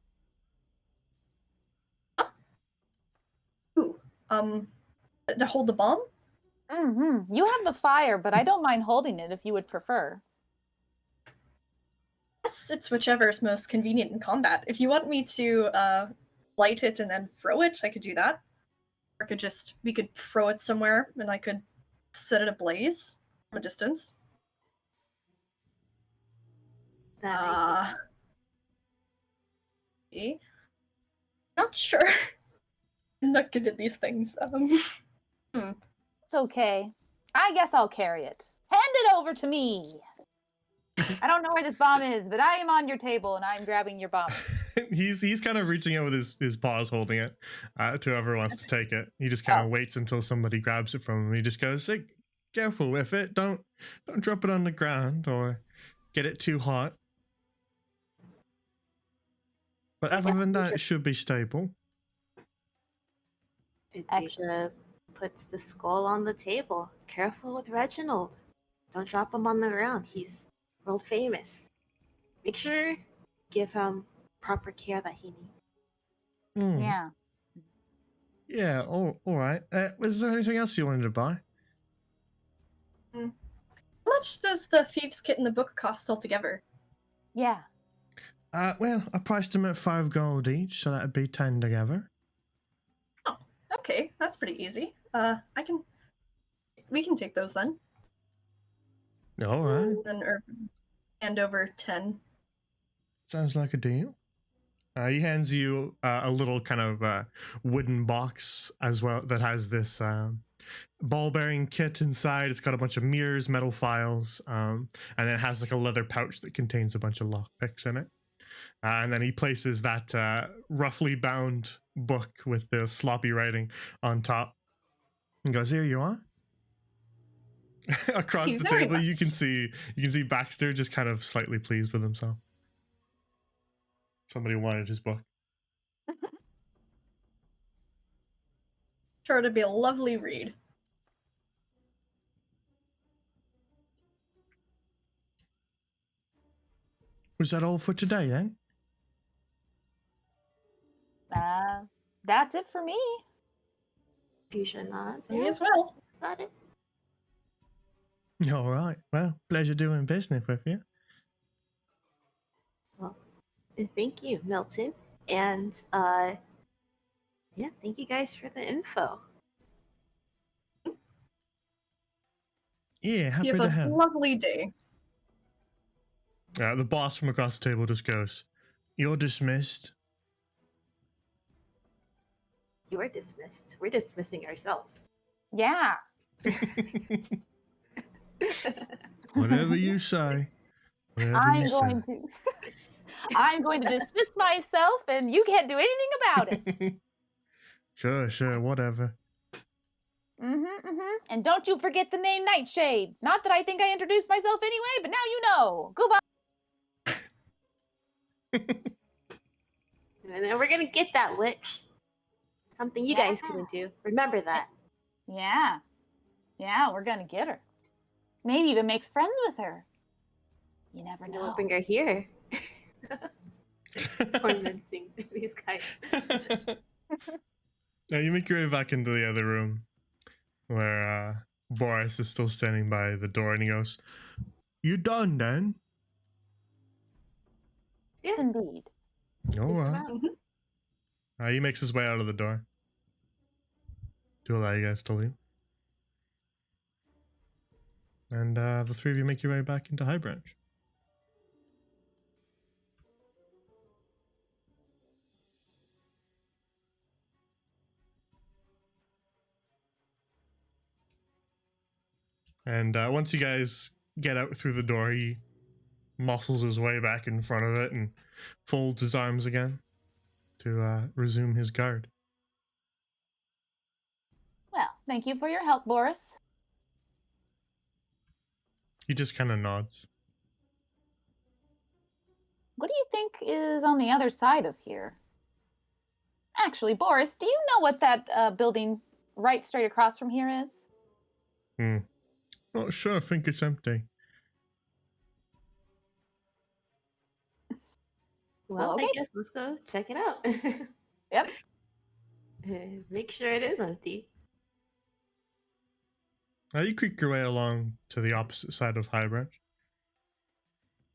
Ooh, to hold the bomb? Mm-hmm. You have the fire, but I don't mind holding it if you would prefer. Yes, it's whichever is most convenient in combat. If you want me to light it and then throw it, I could do that. Or we could throw it somewhere and I could set it ablaze from a distance. That Not sure. I'm not good at these things. It's okay. I guess I'll carry it. Hand it over to me. I don't know where this bomb is, but I am on your table and I'm grabbing your bomb. He's kind of reaching out with his paws, holding it to whoever wants to take it. He just kind of waits until somebody grabs it from him. He just goes, "Hey, careful with it. Don't drop it on the ground or get it too hot." But other than that, it should be stable. Deja puts the skull on the table. Careful with Reginald. Don't drop him on the ground. He's world famous. Make sure give him proper care that he needs. Yeah. Yeah, all right. Was there anything else you wanted to buy? How much does the Thieves' Kit in the book cost altogether? Yeah. Well, I priced them at 5 gold each, so that'd be 10 together. Oh, okay. That's pretty easy. We can take those then. All right. Hand over 10. Sounds like a deal. He hands you a little kind of wooden box as well that has this ball-bearing kit inside. It's got a bunch of mirrors, metal files, and then it has like a leather pouch that contains a bunch of lockpicks in it. And then he places that roughly bound book with the sloppy writing on top and goes, "Here you are." Across the table, you can see Baxter just kind of slightly pleased with himself. Somebody wanted his book. Sure to be a lovely read. Was that all for today then? That's it for me. Future nods. Me as well. Is that it? All right. Well, pleasure doing business with you. Well, thank you, Milton. And yeah, thank you guys for the info. Yeah, happy You to have a help. lovely day. The boss from across the table just goes, "You're dismissed." You are dismissed. We're dismissing ourselves. Yeah. Whatever you say. Whatever you say. I'm going to dismiss myself and you can't do anything about it. Sure, whatever. And don't you forget the name Nightshade. Not that I think I introduced myself anyway, but now you know. Goodbye. And then we're gonna get that witch. Something you guys can do. Remember that. Yeah. Yeah, we're gonna get her. Maybe even make friends with her. You never know. We'll bring her here. Tormenting these guys. Now you make your way back into the other room where Boris is still standing by the door and he goes, "You done then?" Yes, indeed. All right. He makes his way out of the door to allow you guys to leave. And the three of you make your way back into High Branch. And once you guys get out through the door, he muscles his way back in front of it and folds his arms again to resume his guard. Well, thank you for your help, Boris. He just kind of nods. What do you think is on the other side of here? Actually, Boris, do you know what that building right straight across from here is? Not sure, I think it's empty. Well, okay. I guess let's go check it out. Yep. Make sure it is empty. You creak your way along to the opposite side of High Branch,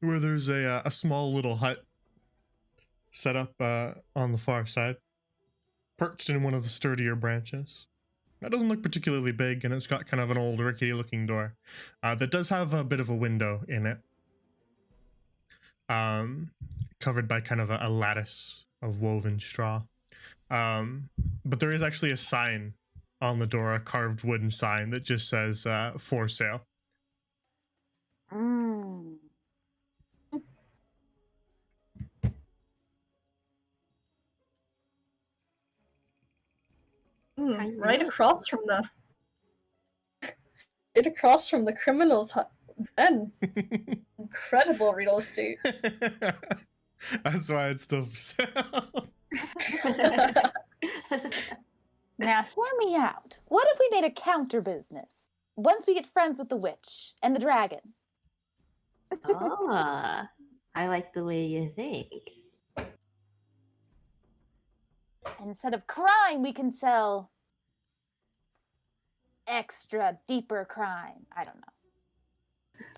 where there's a small little hut set up on the far side, perched in one of the sturdier branches. That doesn't look particularly big, and it's got kind of an old rickety-looking door that does have a bit of a window in it, covered by kind of a lattice of woven straw. But there is actually a sign on the door, a carved wooden sign that just says for sale. Mm. Right across from the criminal's hut. Ben, incredible real estate. That's why it's still for sale. Now, hear me out. What if we made a counter business? Once we get friends with the witch and the dragon. Ah, I like the way you think. Instead of crime, we can sell extra, deeper crime. I don't know.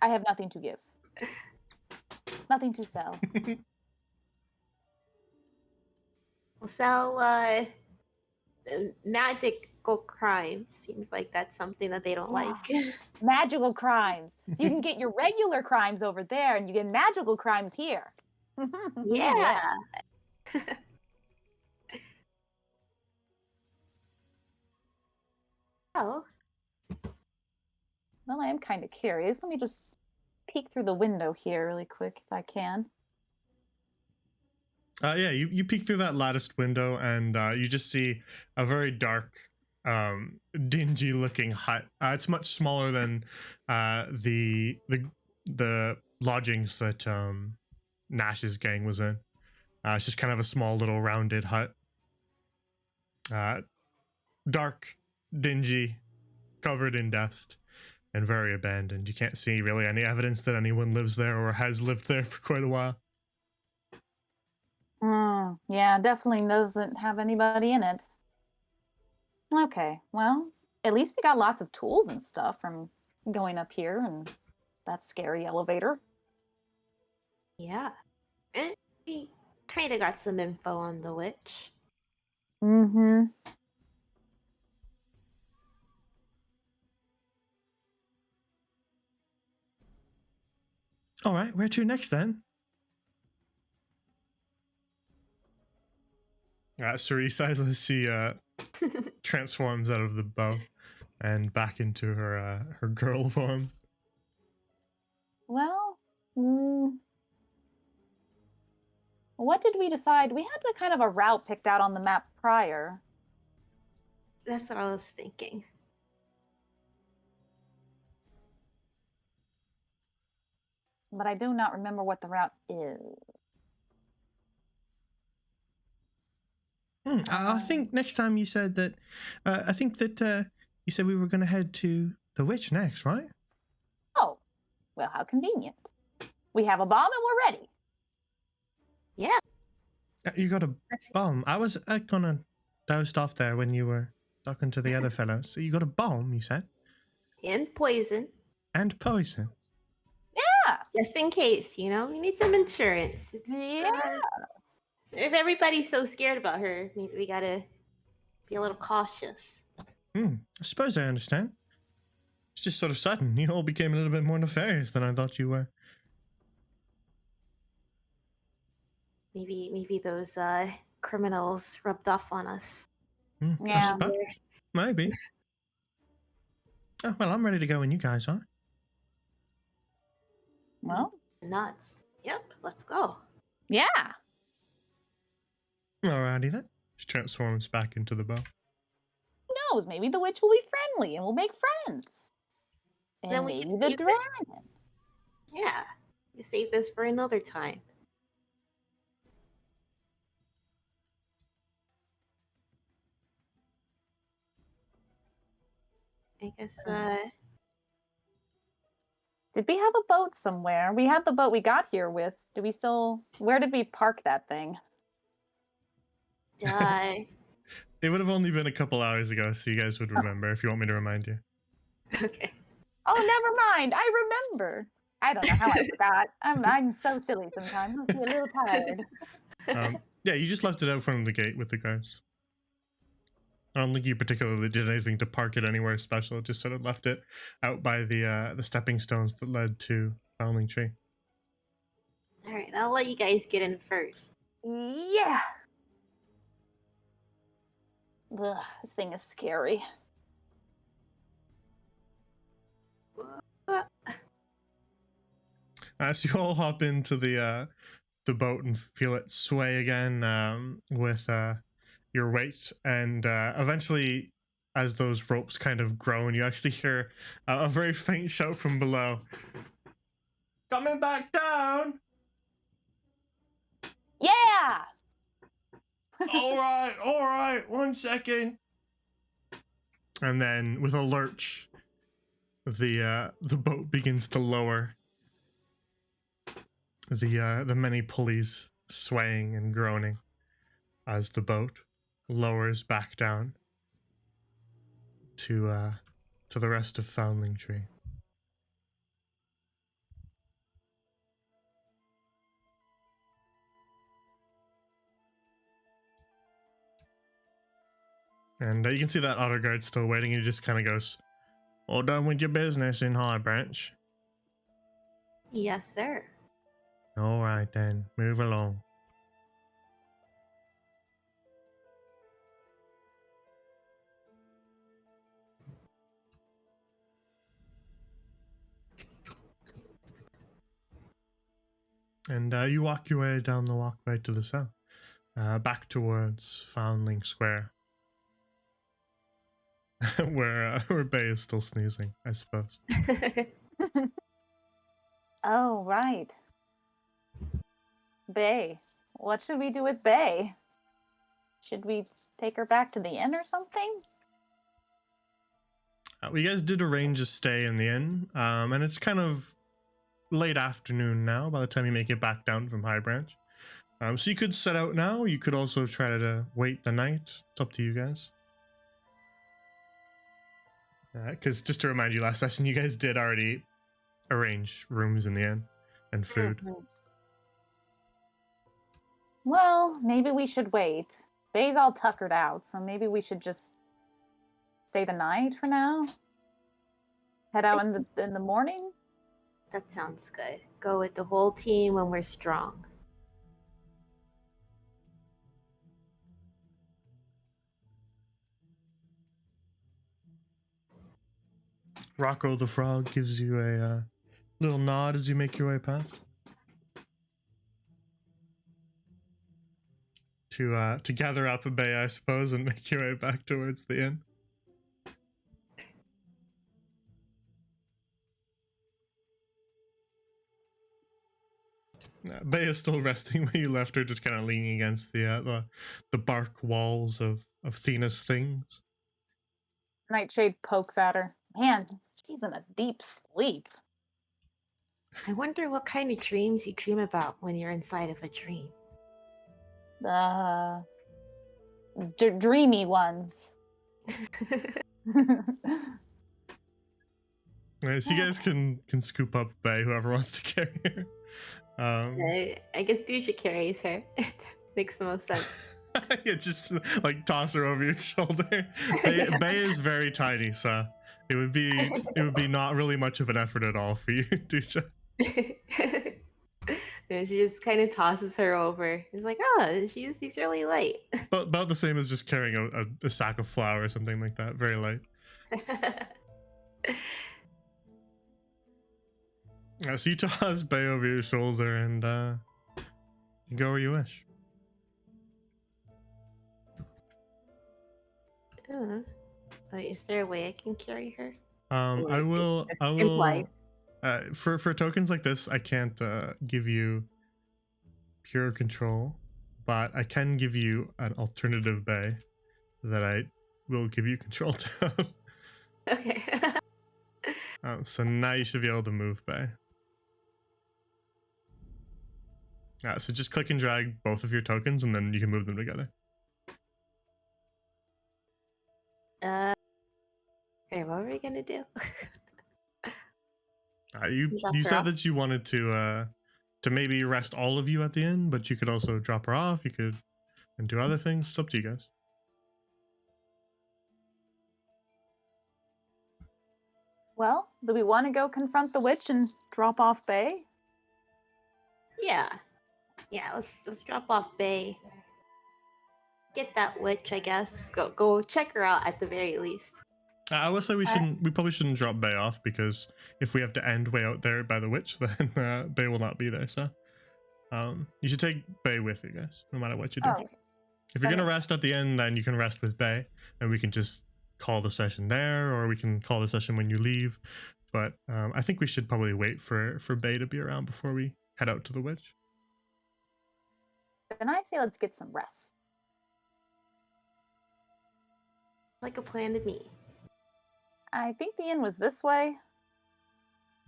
I have nothing to give. Nothing to sell. We'll sell magical crime. Seems like that's something that they don't like. Magical crimes. You can get your regular crimes over there, and you get magical crimes here. Yeah. Oh, Well, I am kind of curious. Let me just peek through the window here really quick if I can. Yeah, you peek through that latticed window and you just see a very dark, dingy-looking hut. It's much smaller than the lodgings that Nash's gang was in. It's just kind of a small little rounded hut. Dark, dingy, covered in dust, and very abandoned. You can't see really any evidence that anyone lives there or has lived there for quite a while. Yeah, definitely doesn't have anybody in it. Okay, well, at least we got lots of tools and stuff from going up here and that scary elevator. yeah. And we kind of got some info on the witch. Mm-hmm. All right, where to next then? Cerise, as she transforms out of the bow and back into her girl form. Well, what did we decide? We had the kind of a route picked out on the map prior. That's what I was thinking. But I do not remember what the route is. I think next time you said that, I think that you said we were going to head to the witch next, right? Oh, well, how convenient. We have a bomb and we're ready. Yeah. You got a bomb. I was kind of dozed off there when you were talking to the other fellows. So you got a bomb, you said? And poison. And poison. Yeah. Just in case, you know, we need some insurance. Yeah. If everybody's so scared about her, maybe we gotta be a little cautious. I suppose I understand. It's just sort of sudden. You all became a little bit more nefarious than I thought you were. Maybe those criminals rubbed off on us. Yeah. Maybe. Oh, well, I'm ready to go when you guys are. Well, Nuts. Yep, let's go. yeah. Alrighty then. She transforms back into the bow. Who knows? Maybe the witch will be friendly and we'll make friends. And Then we maybe can the save dragon. Yeah, we save this for another time. I guess, Did we have a boat somewhere? We had the boat we got here with. Do we still... Where did we park that thing? It would have only been a couple hours ago, so you guys would remember if you want me to remind you. okay. Oh, never mind. I remember. I don't know how I forgot. I'm so silly sometimes. I must be a little tired. Yeah, you just left it out front of the gate with the guys. I don't think you particularly did anything to park it anywhere special. Just sort of left it out by the stepping stones that led to Foundling Tree. All right, I'll let you guys get in first. Yeah. Ugh, this thing is scary. As you all hop into the boat and feel it sway again with your weight, and eventually, as those ropes kind of groan, you actually hear a very faint shout from below. Coming back down! Yeah! All right, 1 second. And then, with a lurch, the boat begins to lower. The many pulleys swaying and groaning as the boat lowers back down to the rest of Foundling Tree. And you can see that auto guard still waiting. He just kind of goes, "All done with your business in High Branch?" Yes, sir. All right then, move along. And you walk your way down the walkway to the south, back towards Foundling Square, where Bay is still snoozing, I suppose. Oh, right. Bay. What should we do with Bay? Should we take her back to the inn or something? Well, you guys did arrange a stay in the inn, and it's kind of late afternoon now by the time you make it back down from High Branch. So you could set out now. You could also try to wait the night. It's up to you guys. Because just to remind you, last session you guys did already arrange rooms in the inn and food. Mhm. Well, maybe we should wait. Bay's all tuckered out, so maybe we should just stay the night for now. Head out in the morning. That sounds good. Go with the whole team when we're strong. Rocco the Frog gives you a little nod as you make your way past. To gather up a Bay, I suppose, and make your way back towards the inn. Bay is still resting where you left her, just kind of leaning against the bark walls of Thena's things. Nightshade pokes at her. Man, she's in a deep sleep. I wonder what kind of dreams you dream about when you're inside of a dream. The dreamy ones. Right, so you guys can scoop up Bay, whoever wants to carry her. I guess Dusha carries her. Makes the most sense. Yeah, just like toss her over your shoulder. Bay is very tiny, so it would be not really much of an effort at all for you, Dusha. And she just kind of tosses her over. It's like, oh, she's really light. But about the same as just carrying a sack of flour or something like that. Very light. So you toss Bay over your shoulder and you go where you wish. Wait, is there a way I can carry her? I will. Just I implied. will. For tokens like this, I can't give you pure control, but I can give you an alternative Bay that I will give you control to. Okay. So now you should be able to move Bay. So just click and drag both of your tokens, and then you can move them together. Okay, what were we gonna do? You Drop her said off? that you wanted to maybe arrest all of you at the end, but you could also drop her off. You could and do other things. It's up to you guys. Well, do we want to go confront the witch and drop off Bay? Yeah. Let's drop off Bay. Get that witch, I guess. Go check her out at the very least. I would say we probably shouldn't drop Bay off, because if we have to end way out there by the witch, then Bay will not be there. So, you should take Bay with you guys, no matter what you do. Oh, If you're gonna rest at the end, then you can rest with Bay, and we can just call the session there, or we can call the session when you leave. But I think we should probably wait for Bay to be around before we head out to the witch. then I say let's get some rest. Like a plan to me. I think the inn was this way.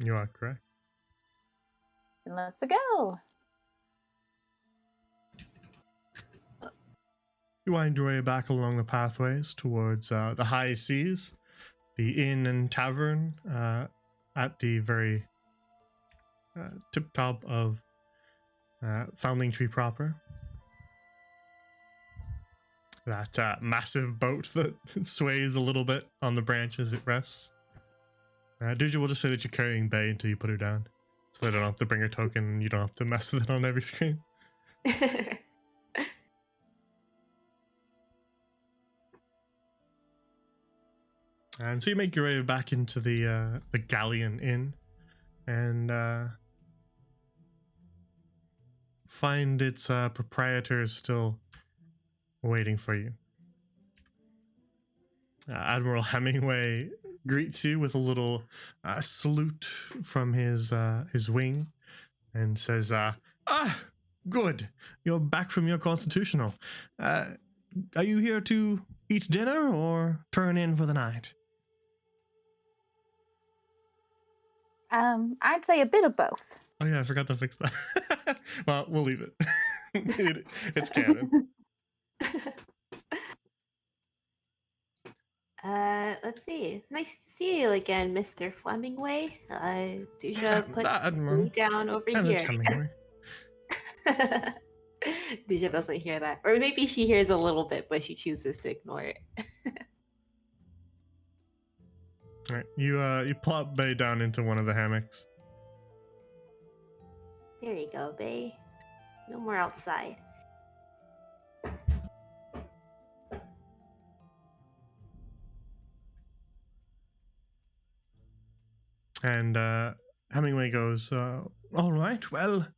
You are correct. Then let's go. You wind your way back along the pathways towards the high seas, the inn and tavern at the very tip top of Foundling Tree proper. That massive boat that sways a little bit on the branch as it rests. Duja will just say that you're carrying Bay until you put her down, so they don't have to bring her token and you don't have to mess with it on every screen. And so you make your way back into the Galleon Inn, and find its proprietor is still waiting for you. Admiral Hemingway greets you with a little salute from his wing, and says, good, you're back from your constitutional. Are you here to eat dinner or turn in for the night? I'd say a bit of both. Oh yeah, I forgot to fix that. Well, we'll leave it. It's canon. Let's see. Nice to see you again, Mr. Flemingway. Duja puts Admiral. me down over And it's here. Hemingway. Duja doesn't hear that. Or maybe she hears a little bit, but she chooses to ignore it. All right, you plop Bay down into one of the hammocks. There you go, Bay. No more outside. And Hemingway goes, all right, well,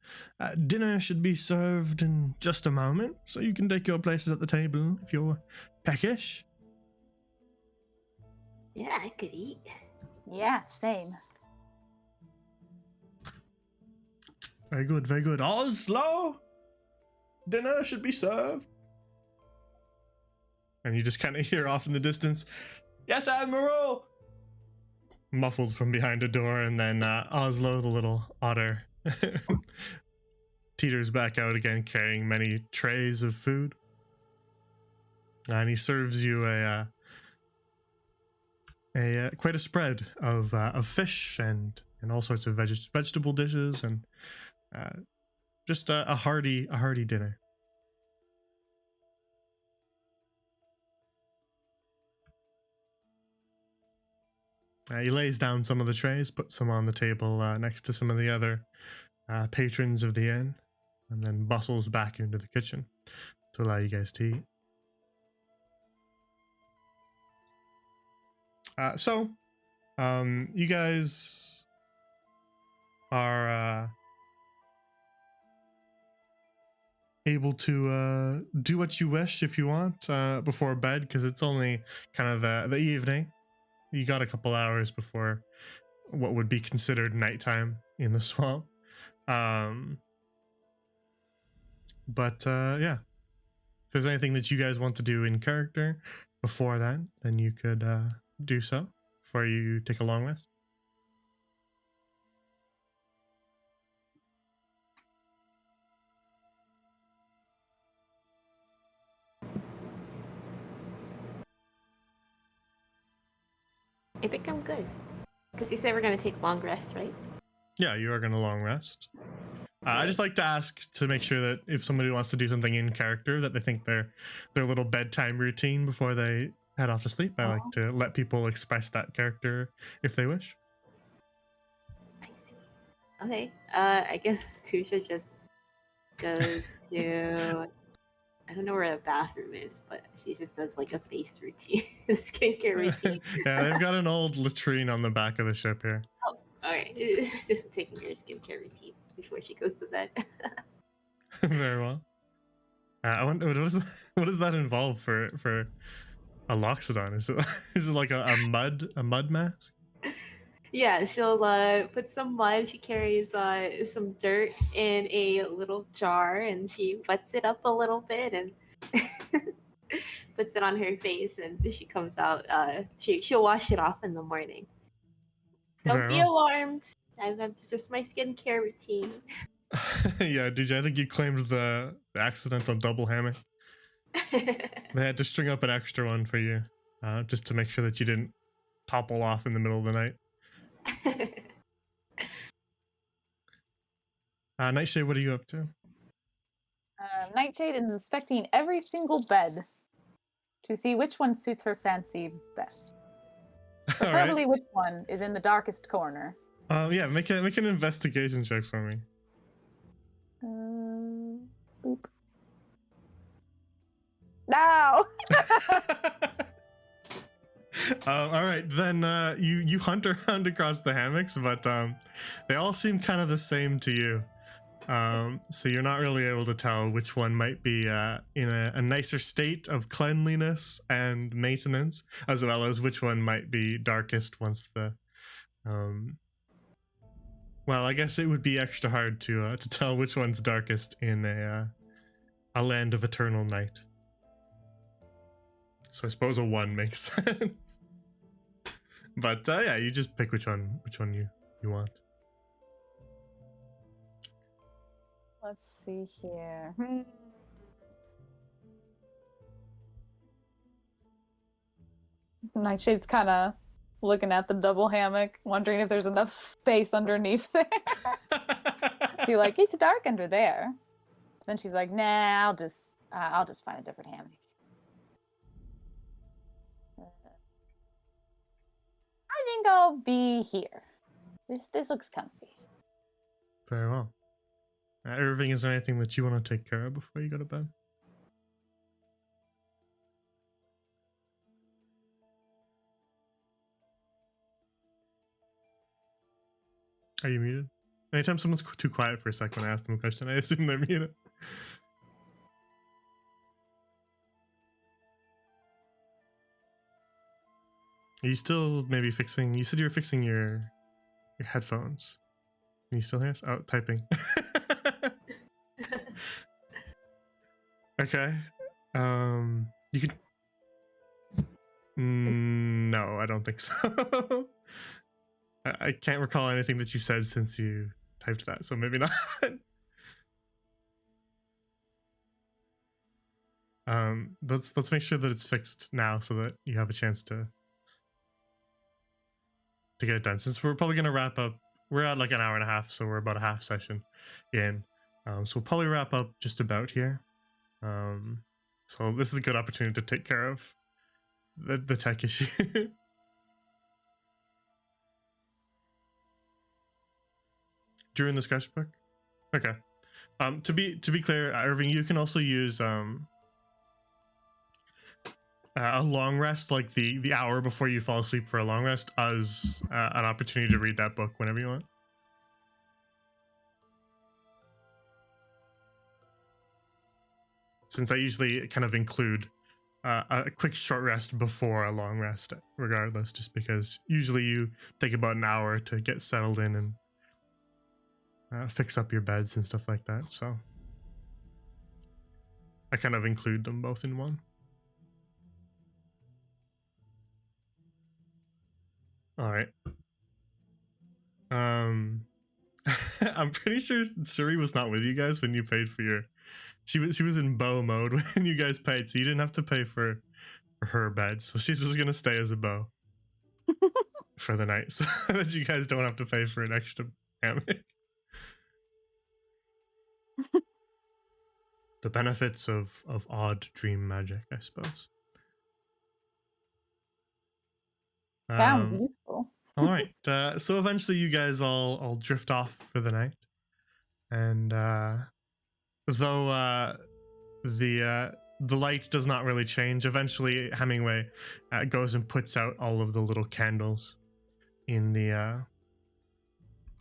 dinner should be served in just a moment, so you can take your places at the table if you're peckish. Yeah, I could eat. Yeah, same. Very good, very good. Oslo! Dinner should be served. And you just kind of hear off in the distance, yes, Admiral! Muffled from behind a door, and then Oslo, the little otter, teeters back out again, carrying many trays of food. And he serves you quite a spread of fish and all sorts of vegetable dishes, and just a hearty dinner. He lays down some of the trays, puts some on the table next to some of the other patrons of the inn, and then bustles back into the kitchen to allow you guys to eat. So, You guys are able to do what you wish if you want before bed, because it's only kind of the evening. You got a couple hours before what would be considered nighttime in the swamp. But yeah, if there's anything that you guys want to do in character before that, then you could do so before you take a long rest. I think I'm good. Because you said we're going to take long rest, right? Yeah, you are going to long rest. I just like to ask to make sure that if somebody wants to do something in character, that they think their little bedtime routine before they head off to sleep. I like to let people express that character if they wish. I see. Okay. I guess Tusha just goes to... I don't know where the bathroom is, but she just does like a face routine, a skincare routine. Yeah, they've got an old latrine on the back of the ship here. Oh, alright. Just taking her skincare routine before she goes to bed. Very well. I wonder what does that involve for a loxodon? Is it like a mud mask? Yeah, she'll put some mud. She carries some dirt in a little jar, and she wets it up a little bit and puts it on her face. And she comes out. She'll wash it off in the morning. Don't Very be well. alarmed. That's just my skincare routine. Yeah, DJ, I think you claimed the accidental double hammock. They had to string up an extra one for you, just to make sure that you didn't topple off in the middle of the night. Nightshade, what are you up to? Nightshade is inspecting every single bed to see which one suits her fancy best. All right. Preferably which one is in the darkest corner. Yeah, make an investigation check for me. Boop. No! All right, then you hunt around across the hammocks, but they all seem kind of the same to you. So you're not really able to tell which one might be in a nicer state of cleanliness and maintenance, as well as which one might be darkest once the well, I guess it would be extra hard to tell which one's darkest in a land of eternal night. So I suppose a 1 makes sense. But yeah, you just pick which one you want. Let's see here. Nightshade's kind of looking at the double hammock, wondering if there's enough space underneath there. Be like, it's dark under there. Then she's like, nah, I'll just find a different hammock. I think I'll be here. This looks comfy. Very well. Irving, is there anything that you want to take care of before you go to bed? Are you muted? Anytime someone's too quiet for a second when I ask them a question, I assume they're muted. Are you still maybe fixing... You said you were fixing your headphones. Can you still hear us? Oh, typing. Okay. You could... No, I don't think so. I can't recall anything that you said since you typed that, so maybe not. Let's make sure that it's fixed now so that you have a chance to get it done. Since we're probably gonna wrap up, we're at like an hour and a half, so we're about a half session in. So we'll probably wrap up just about here. So this is a good opportunity to take care of the tech issue. Drew in the sketchbook? Okay. To be clear, Irving, you can also use a long rest, like the hour before you fall asleep for a long rest, as an opportunity to read that book whenever you want. Since I usually kind of include a quick short rest before a long rest, regardless, just because usually you take about an hour to get settled in and fix up your beds and stuff like that. So I kind of include them both in one. All right. I'm pretty sure Suri was not with you guys when you paid for your. She was in bow mode when you guys paid, so you didn't have to pay for her bed. So she's just gonna stay as a bow for the night, so that you guys don't have to pay for an extra hammock. The benefits of odd dream magic, I suppose. Sounds useful. All right. So eventually, you guys all drift off for the night, and though the light does not really change, eventually Hemingway goes and puts out all of the little candles in the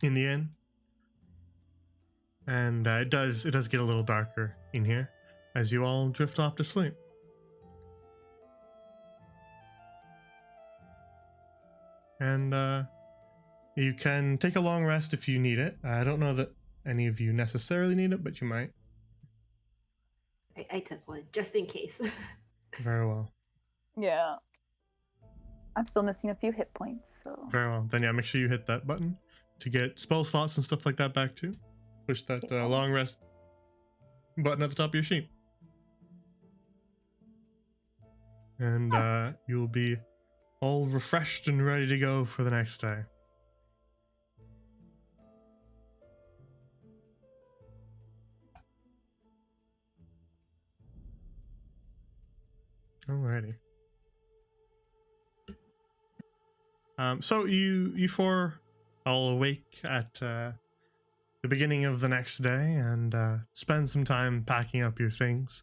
inn, and it does get a little darker in here as you all drift off to sleep. And you can take a long rest if you need it. I don't know that any of you necessarily need it, but you might. I took one just in case. Very well. Yeah. I'm still missing a few hit points, so. Very well. Then yeah, make sure you hit that button to get spell slots and stuff like that back too. Push that long rest button at the top of your sheet. And you'll be all refreshed and ready to go for the next day. Alrighty. So you four all awake at the beginning of the next day and spend some time packing up your things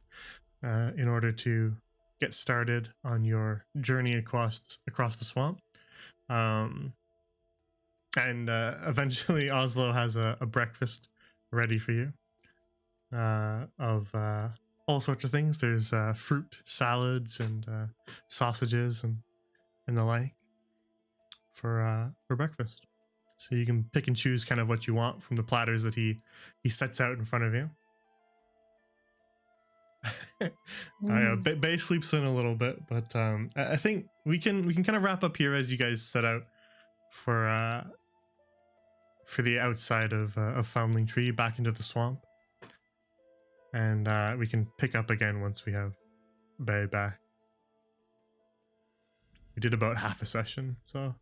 in order to get started on your journey across the swamp. And eventually Oslo has a breakfast ready for you of all sorts of things. There's fruit, salads, and sausages and the like for breakfast. So you can pick and choose kind of what you want from the platters that he sets out in front of you. Bay sleeps in a little bit, but I think we can kind of wrap up here as you guys set out for the outside of Foundling Tree back into the swamp, and we can pick up again once we have Bay back. We did about half a session, so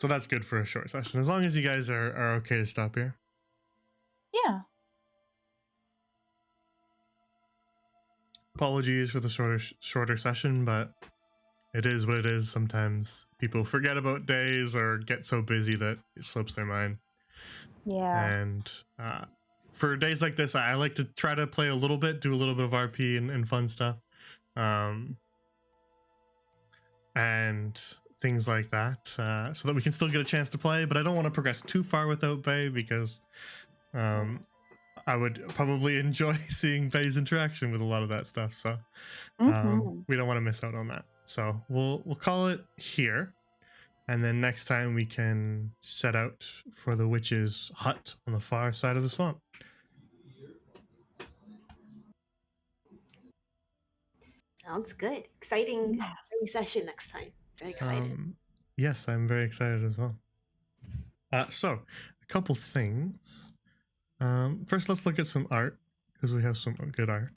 that's good for a short session, as long as you guys are okay to stop here. Yeah. Apologies for the shorter session, but it is what it is. Sometimes people forget about days or get so busy that it slips their mind. Yeah. And for days like this, I like to try to play a little bit, do a little bit of RP and fun stuff. And things like that, so that we can still get a chance to play, but I don't want to progress too far without Bay, because I would probably enjoy seeing Bay's interaction with a lot of that stuff, so we don't want to miss out on that. So we'll call it here, and then next time we can set out for the witch's hut on the far side of the swamp. Sounds good. Exciting session next time. Very excited. Yes, I'm very excited as well. So, a couple things. First, let's look at some art, because we have some good art.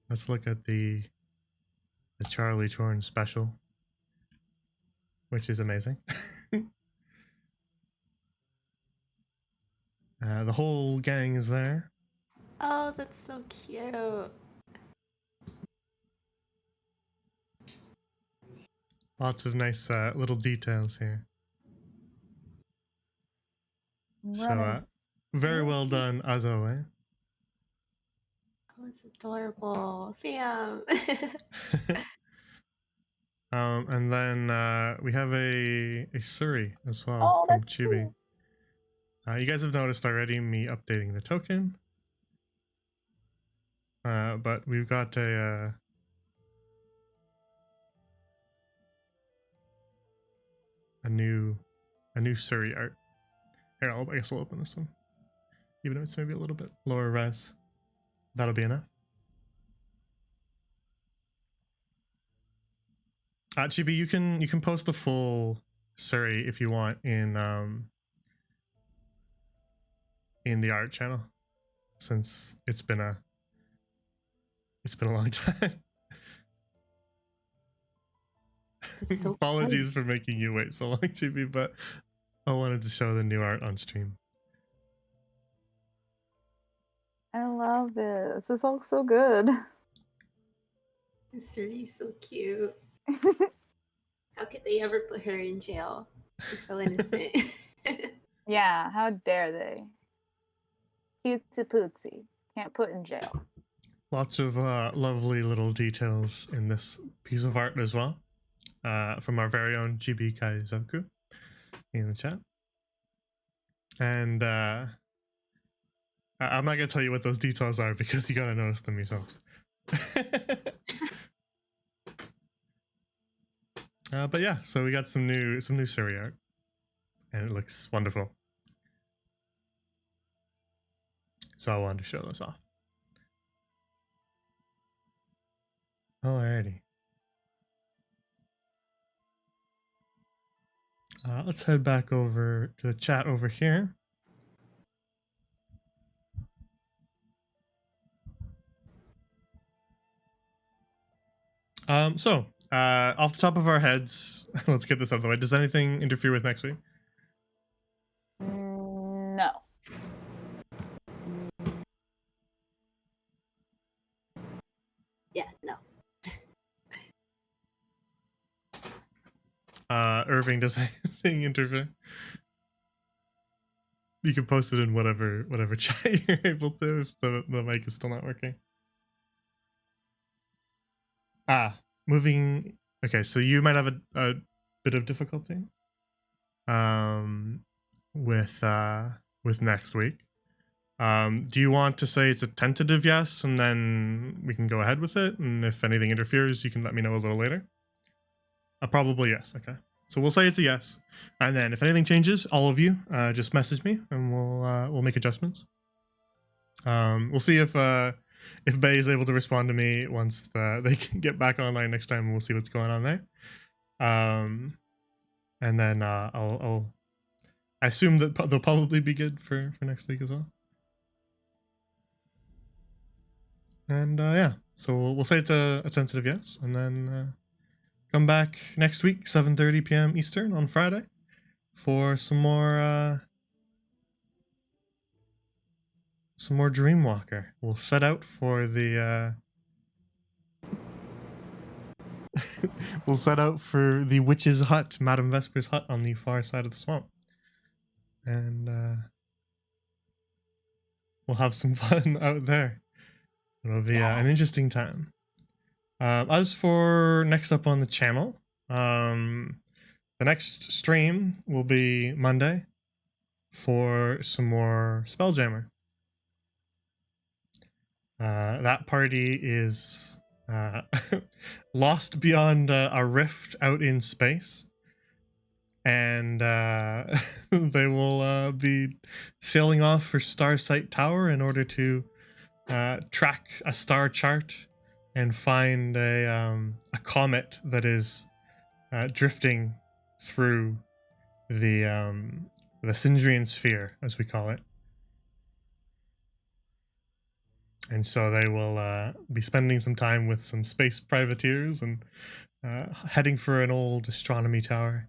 Let's look at the Charlie Chorn special, which is amazing. The whole gang is there. Oh, that's so cute. Lots of nice little details here. So, very well done, as always. Oh, it's adorable. Sam. And then we have a Surrey as well Oh, from that's Chibi. cute. You guys have noticed already me updating the token. But we've got a new Surrey art. Here, I guess I'll open this one. Even though it's maybe a little bit lower res. That'll be enough. Chibi, you can post the full Surrey if you want in the art channel, since it's been a long time. So Apologies for making you wait so long, Chibi, but I wanted to show the new art on stream. I love this. This looks so good. Suri's so cute. How could they ever put her in jail? She's so innocent. Yeah, how dare they? Cutesy pootsy. Can't put in jail. Lots of lovely little details in this piece of art as well, from our very own Chibi Kaizoku in the chat. And I'm not gonna tell you what those details are because you gotta notice them yourselves. But yeah, so we got some new Surrey art, and it looks wonderful. So I wanted to show this off. Alrighty. Let's head back over to the chat over here. Off the top of our heads, let's get this out of the way. Does anything interfere with next week? No. Yeah, no. Irving, does anything interfere? You can post it in whatever chat you're able to if the mic is still not working. Moving. Okay, so you might have a bit of difficulty with next week. Do you want to say it's a tentative yes, and then we can go ahead with it? And if anything interferes, you can let me know a little later. Probably yes. Okay. So we'll say it's a yes, and then if anything changes, all of you just message me, and we'll make adjustments. We'll see if Bay is able to respond to me once they can get back online next time, and we'll see what's going on there. And then I assume that they'll probably be good for next week as well. And yeah, so we'll say it's a tentative yes, and then come back next week, 7:30 p.m. Eastern on Friday, for some more Dreamwalker. We'll set out for the we'll set out for the witch's hut, Madame Vesper's hut, on the far side of the swamp, and we'll have some fun out there. It'll be an interesting time. As for next up on the channel, the next stream will be Monday for some more Spelljammer. That party is lost beyond a rift out in space, and they will be sailing off for Starsight Tower in order to track a star chart and find a comet that is drifting through the Sindrian sphere, as we call it. And so they will be spending some time with some space privateers and heading for an old astronomy tower,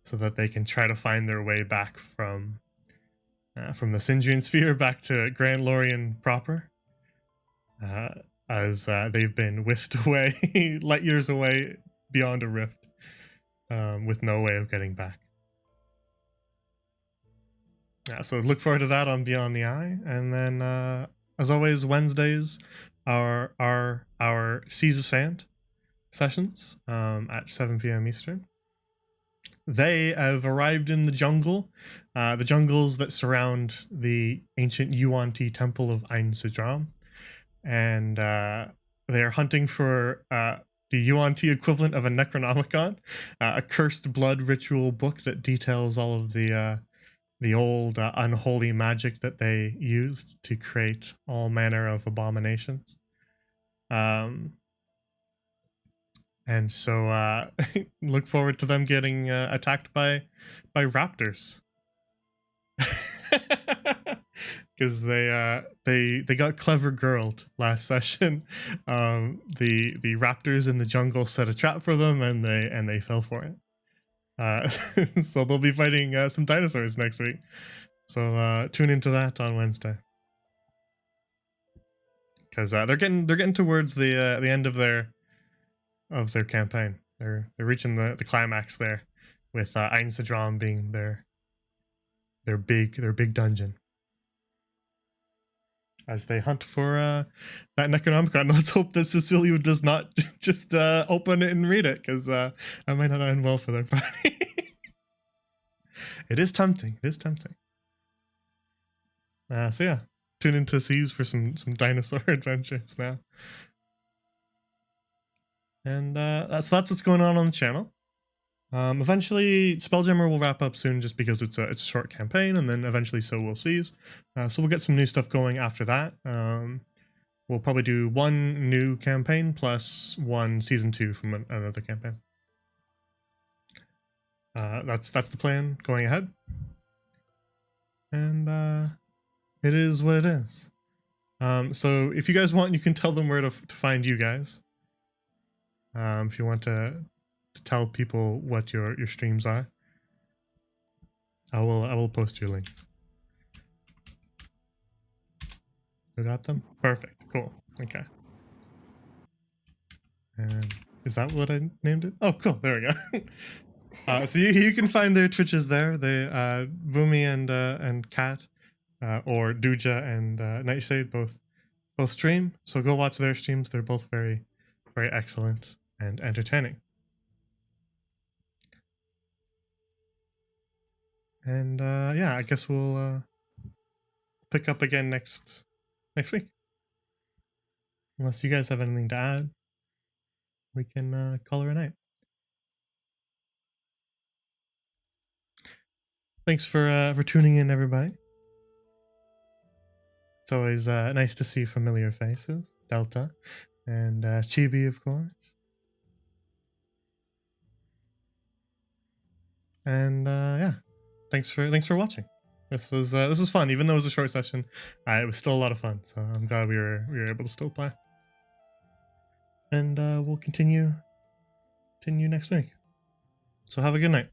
so that they can try to find their way back from the Sindrian sphere back to Grand Lorien proper, as they've been whisked away, light years away beyond a rift, with no way of getting back. Yeah, so look forward to that on Beyond the Eye, and then as always, Wednesdays are our Seas of Sand sessions at 7 p.m. Eastern. They have arrived in the jungle, the jungles that surround the ancient Yuan-Ti temple of Ain Sidram, and they are hunting for the Yuan-Ti equivalent of a Necronomicon, a cursed blood ritual book that details all of the old unholy magic that they used to create all manner of abominations. And so look forward to them getting attacked by raptors. Because they got clever girled last session. The raptors in the jungle set a trap for them, and they fell for it. So they'll be fighting some dinosaurs next week. So tune into that on Wednesday. Because they're getting towards the end of their campaign. They're reaching the climax there, with Ain Sidram being their big dungeon. As they hunt for that Necronomicon. Let's hope that Cecilia does not just open it and read it, because that might not end well for their party. It is tempting. It is tempting. So yeah, tune into Seas for some dinosaur adventures now. And that's what's going on the channel. Eventually, Spelljammer will wrap up soon, just because it's a short campaign, and then eventually so will Seas. So we'll get some new stuff going after that. We'll probably do one new campaign plus one season 2 from another campaign. That's the plan going ahead. And it is what it is. So if you guys want, you can tell them where to find you guys. If you want to tell people what your streams are, I will post your links. You got them? Perfect. Cool. Okay. And is that what I named it? Oh, cool. There we go. So you can find their Twitches there. They Boomy and Kat, or Duja and Nightshade both stream. So go watch their streams. They're both very, very excellent and entertaining. And yeah, I guess we'll pick up again next week. Unless you guys have anything to add, we can call her a night. Thanks for tuning in, everybody. It's always nice to see familiar faces, Delta and Chibi, of course. And yeah, thanks for watching. This was fun, even though it was a short session. It was still a lot of fun, so I'm glad we were able to still play. And we'll continue next week. So have a good night.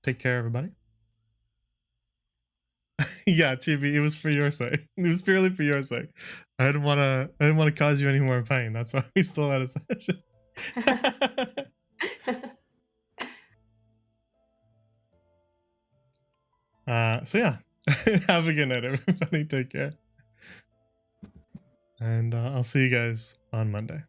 Take care, everybody. Yeah, Chibi, it was for your sake. It was purely for your sake. I didn't want to cause you any more pain. That's why we still had a session. So yeah, have a good night, everybody. Take care. And I'll see you guys on Monday.